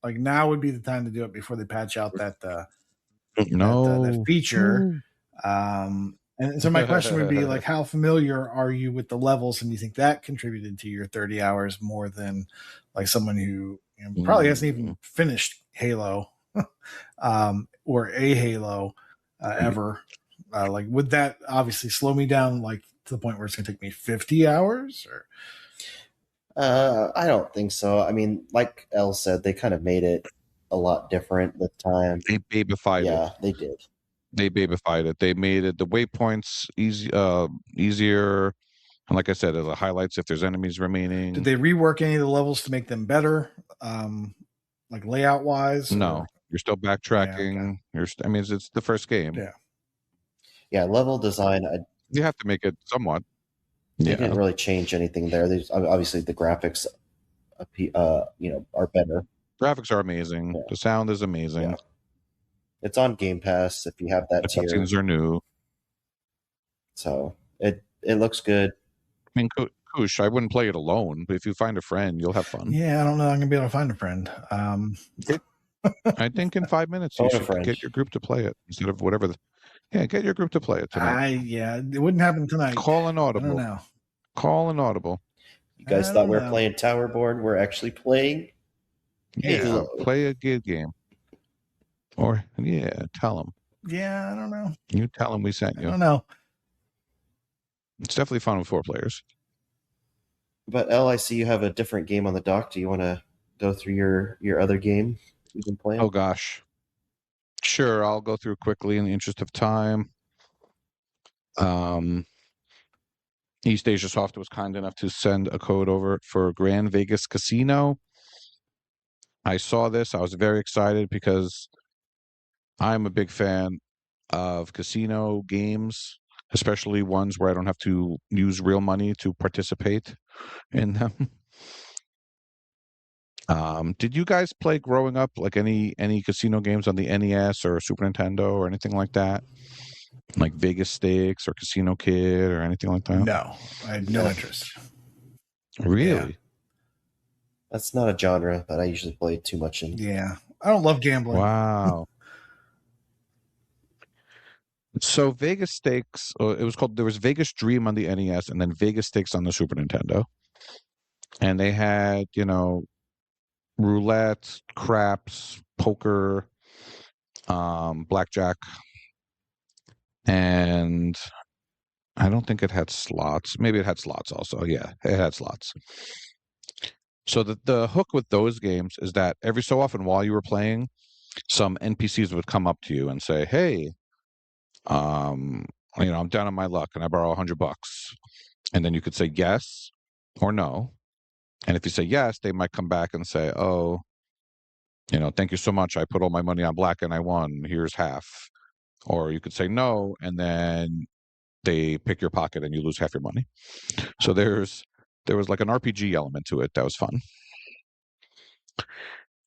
like now would be the time to do it before they patch out that feature. And so my question would be like, how familiar are you with the levels, and do you think that contributed to your 30 hours more than like someone who probably hasn't even finished Halo or a Halo ever? Like, would that obviously slow me down like to the point where it's going to take me 50 hours? Or I don't think so. I mean, like Elle said, they kind of made it a lot different this time. They babyfied it. Yeah, they did. They babyfied it. They made it the waypoints easier. And like I said, the highlights if there's enemies remaining. Did they rework any of the levels to make them better, like layout wise? No, you're still backtracking. Yeah, okay. It's the first game. Yeah, level design. You have to make it somewhat. They didn't really change anything there. Obviously, the graphics, are better. Graphics are amazing. Yeah. The sound is amazing. Yeah. It's on Game Pass if you have that tier. The cutscenes are new. So it looks good. I mean, Koosh, I wouldn't play it alone, but if you find a friend, you'll have fun. Yeah, I don't know. I'm gonna be able to find a friend. I think in 5 minutes you should get your group to play it instead of whatever. Get your group to play it tonight. It wouldn't happen tonight. Call an audible. I don't know. Call an audible. You guys thought we were playing Towerborn. We're actually playing. Yeah, play a good game. Or tell them. Yeah, I don't know. You tell them we sent you. I don't know. It's definitely fun with 4 players. But Elle, I see you have a different game on the dock. Do you want to go through your other game you've been playing? Oh gosh. Sure, I'll go through quickly in the interest of time. East Asia Soft was kind enough to send a code over for Grand Vegas Casino. I saw this. I was very excited because I'm a big fan of casino games, especially ones where I don't have to use real money to participate in them. Did you guys play growing up, like any casino games on the NES or Super Nintendo or anything like that? Like Vegas Stakes or Casino Kid or anything like that? No, I had no interest. Really? Yeah. That's not a genre that I usually play too much in. Yeah, I don't love gambling. Wow. So Vegas Stakes, there was Vegas Dream on the NES and then Vegas Stakes on the Super Nintendo. And they had, roulette, craps, poker, blackjack, and I don't think it had slots. Maybe it had slots also. Yeah, it had slots. So the hook with those games is that every so often while you were playing, some NPCs would come up to you and say, "Hey, I'm down on my luck. Can I borrow $100?" And then you could say yes or no. And if you say yes, they might come back and say, "Oh, thank you so much. I put all my money on black and I won. Here's half." Or you could say no, and then they pick your pocket and you lose half your money. So there was like an RPG element to it that was fun.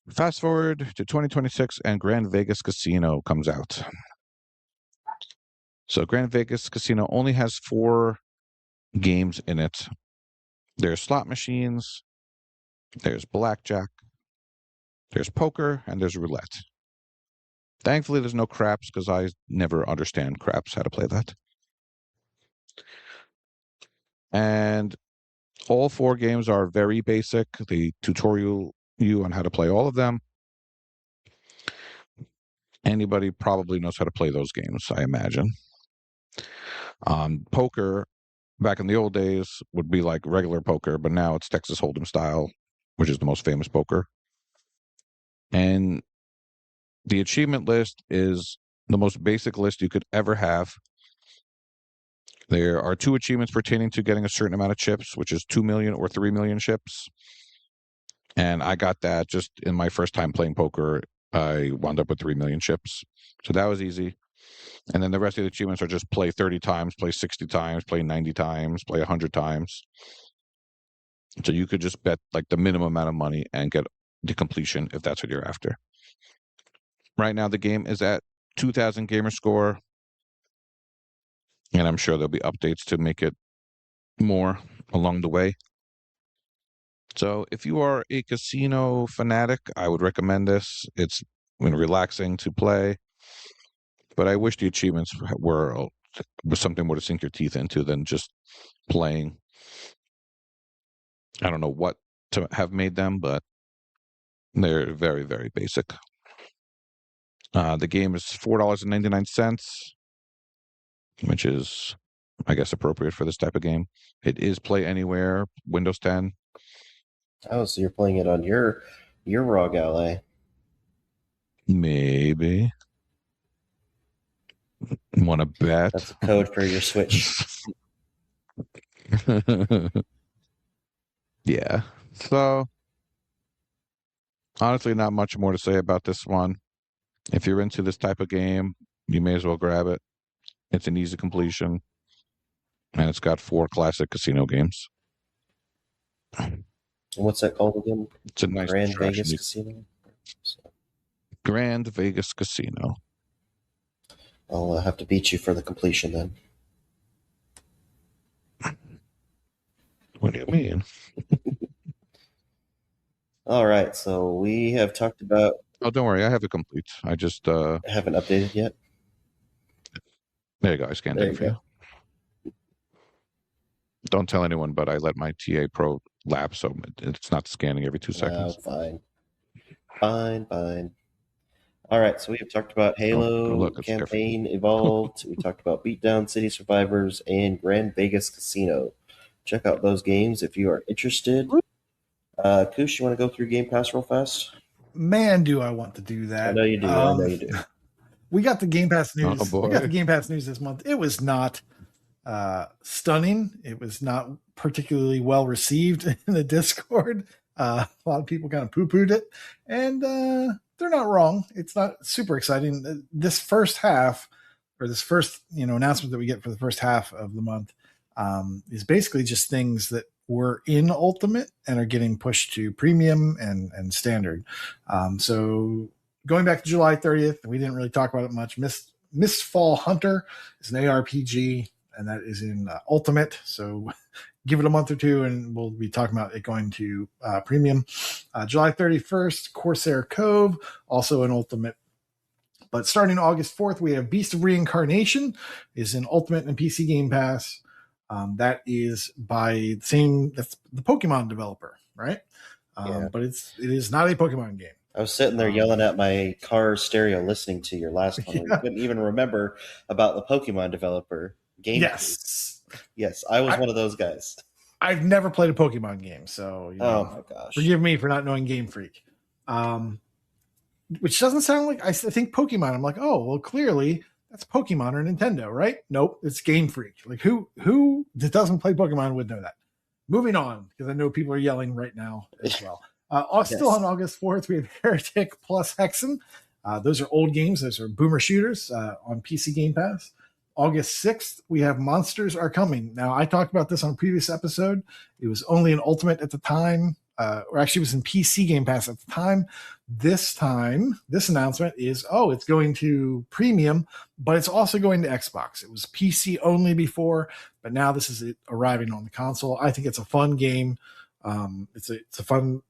Fast forward to 2026 and Grand Vegas Casino comes out. So Grand Vegas Casino only has 4 games in it. There's slot machines, there's blackjack, there's poker, and there's roulette. Thankfully, there's no craps because I never understand craps, how to play that. And all 4 games are very basic. The tutorial you on how to play all of them. Anybody probably knows how to play those games, I imagine. Poker, back in the old days, would be like regular poker, but now it's Texas Hold'em style, which is the most famous poker. And the achievement list is the most basic list you could ever have. There are 2 achievements pertaining to getting a certain amount of chips, which is 2 million or 3 million chips. And I got that just in my first time playing poker. I wound up with 3 million chips. So that was easy. And then the rest of the achievements are just play 30 times, play 60 times, play 90 times, play 100 times. So you could just bet like the minimum amount of money and get the completion if that's what you're after. Right now, the game is at 2,000 gamer score. And I'm sure there'll be updates to make it more along the way. So if you are a casino fanatic, I would recommend this. It's relaxing to play. But I wish the achievements was something more to sink your teeth into than just playing. I don't know what to have made them, but they're very, very basic. The game is $4.99, which is, I guess, appropriate for this type of game. It is Play Anywhere, Windows 10. Oh, so you're playing it on your ROG Ally. Maybe. Want to bet? That's a code for your Switch. Yeah. So, honestly, not much more to say about this one. If you're into this type of game, you may as well grab it. It's an easy completion, and it's got 4 classic casino games. And what's that called again? It's a nice Grand distraction. Vegas Casino. Grand Vegas Casino. I'll have to beat you for the completion then. What do you mean? All right, so we have talked about. Oh, don't worry, I have it complete. I just haven't updated yet. There you go. I scanned it for you. Don't tell anyone, but I let my TA Pro lapse, so it's not scanning every 2 seconds. Fine. All right, so we have talked about Halo, Campaign Evolved. We talked about Beatdown, City Survivors, and Grand Vegas Casino. check out those games if you are interested. Koosh, you want to go through Game Pass real fast? Man, do I want to do that. I know you do. I know you do. We got the Game Pass news. Oh, boy. We got the Game Pass news this month. It was not stunning. It was not particularly well received in the Discord. A lot of people kind of poo-pooed it, and they're not wrong. It's not super exciting. This first half, or this first announcement that we get for the first half of the month, is basically just things that were in Ultimate and are getting pushed to Premium and Standard. So going back to July 30th, we didn't really talk about it much. Mistfall Hunter is an ARPG, and that is in Ultimate. So give it a month or two, and we'll be talking about it going to Premium. July 31st, Corsair Cove, also in Ultimate. But starting August 4th, we have Beast of Reincarnation is in Ultimate and PC Game Pass. That is by that's the Pokemon developer, right? Yeah. But it is not a Pokemon game. I was sitting there yelling at my car stereo listening to your last one. Yeah. I couldn't even remember about the Pokemon developer game. Yes. Yes, I was one of those guys. I've never played a Pokemon game, so oh my gosh, forgive me for not knowing Game Freak. Which doesn't sound like I think Pokemon. I'm like, oh well, clearly that's Pokemon or Nintendo, right? Nope, it's Game Freak. Like who that doesn't play Pokemon would know that. Moving on, because I know people are yelling right now as well. Still on August 4th, we have Heretic plus Hexen. Those are old games. Those are boomer shooters on PC Game Pass. August 6th, we have Monsters Are Coming. Now, I talked about this on a previous episode. It was only in Ultimate at the time, or actually it was in PC Game Pass at the time. This announcement is, it's going to Premium, but it's also going to Xbox. It was PC only before, but now this is it arriving on the console. I think it's a fun game. It's a fun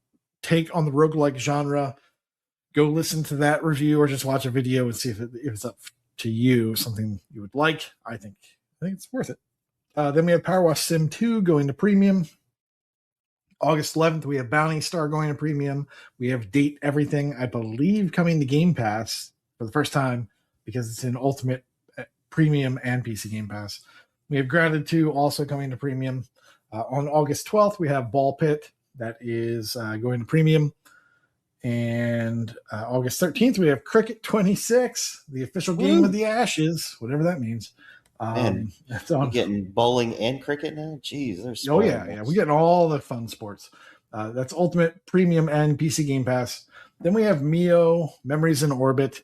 take on the roguelike genre. Go listen to that review or just watch a video and see if it's up to you, something you would like. I think it's worth it. Then we have Power Wash Sim 2 going to Premium. August 11th, we have Bounty Star going to Premium. We have Date Everything, I believe, coming to Game Pass for the first time because it's in Ultimate, Premium, and PC Game Pass. We have Grounded 2 also coming to Premium. On August 12th, we have Ball Pit that is going to Premium. And August 13th, we have Cricket 26, the official game of the Ashes, whatever that means. Man, we're getting bowling and cricket now? Jeez, there's yeah. We're getting all the fun sports. That's Ultimate, Premium, and PC Game Pass. Then we have Mio, Memories in Orbit.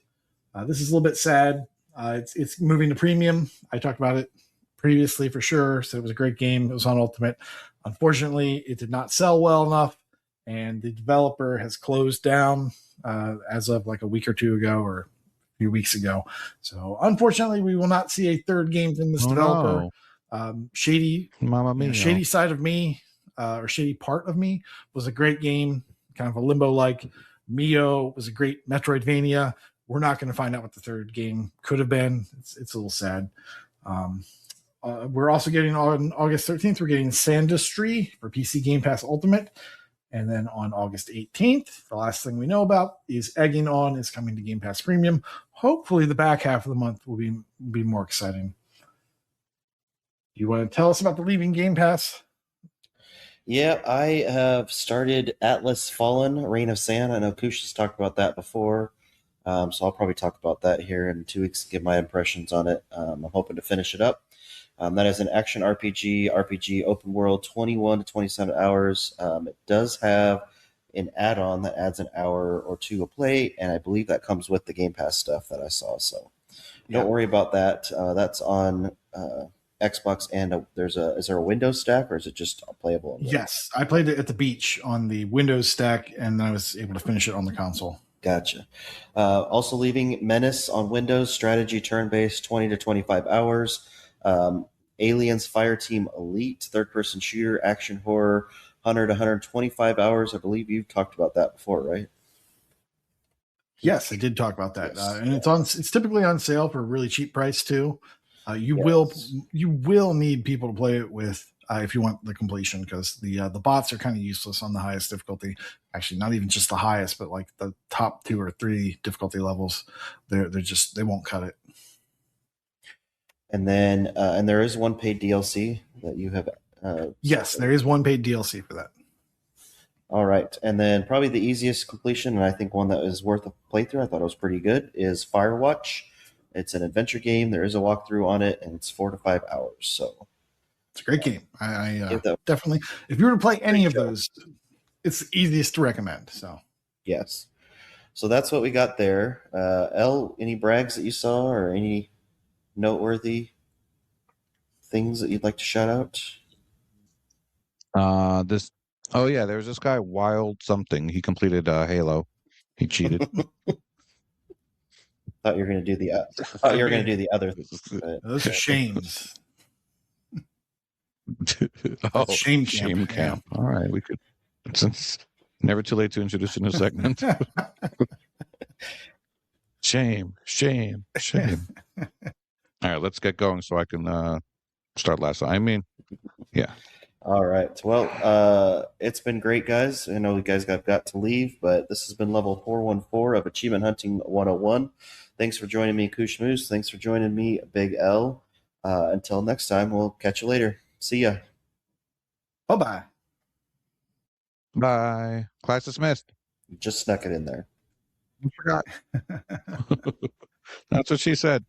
This is a little bit sad. It's moving to Premium. I talked about it previously for sure, so it was a great game. It was on Ultimate. Unfortunately, it did not sell well enough, and the developer has closed down as of like a week or two ago or a few weeks ago. So unfortunately, we will not see a third game from this developer. No. Shady Side of Me, or Shady Part of Me was a great game, kind of a limbo-like. Mio was a great Metroidvania. We're not going to find out what the third game could have been. It's a little sad. We're also getting on August 13th, we're getting Sandustry for PC Game Pass Ultimate. And then on August 18th, the last thing we know about is Egging On is coming to Game Pass Premium. Hopefully the back half of the month will be more exciting. You want to tell us about the leaving Game Pass? Yeah, I have started Atlas Fallen, Reign of Sand. I know Koosh has talked about that before. So I'll probably talk about that here in 2 weeks, give my impressions on it. I'm hoping to finish it up. That is an action RPG open world, 21 to 27 hours. It does have an add-on that adds an hour or two of play, and I believe that comes with the Game Pass stuff that I saw. So don't worry about that. That's on Xbox, and is there a Windows stack, or is it just playable? Yes, I played it at the beach on the Windows stack, and then I was able to finish it on the console. Gotcha. Also leaving Menace on Windows, strategy turn-based, 20 to 25 hours. Aliens Fireteam Elite, third-person shooter, action horror, 100 to 125 hours. I believe you've talked about that before, right? Yes, I did talk about that. Yes. And it's typically on sale for a really cheap price too. You will need people to play it with if you want the completion, because the bots are kind of useless on the highest difficulty. Actually, not even just the highest, but like the top 2 or 3 difficulty levels, they won't cut it. And then and there is one paid DLC that you have Yes, there is one paid DLC for that. All right. And then probably the easiest completion, and I think one that is worth a playthrough, I thought it was pretty good, is Firewatch. It's an adventure game. There is a walkthrough on it, and it's 4 to 5 hours. So it's a great game. I that- definitely, if you were to play any of show. those, it's the easiest to recommend. So yes. So that's what we got there. Elle, any brags that you saw or any noteworthy things that you'd like to shout out? There was this guy Wild something. He completed Halo. He cheated. Thought you were going to do the. Thought you were going to do the other. those are shames. Oh, Shame camp. All right, we could. It's never too late to introduce a new segment. Shame. All right, let's get going so I can start last. I mean, yeah. All right. Well, it's been great, guys. I know you guys got to leave, but this has been level 414 of Achievement Hunting 101. Thanks for joining me, KooshMoose. Thanks for joining me, Big L. Until next time, we'll catch you later. See ya. Bye-bye. Bye. Class dismissed. Just snuck it in there. I forgot. That's what she said.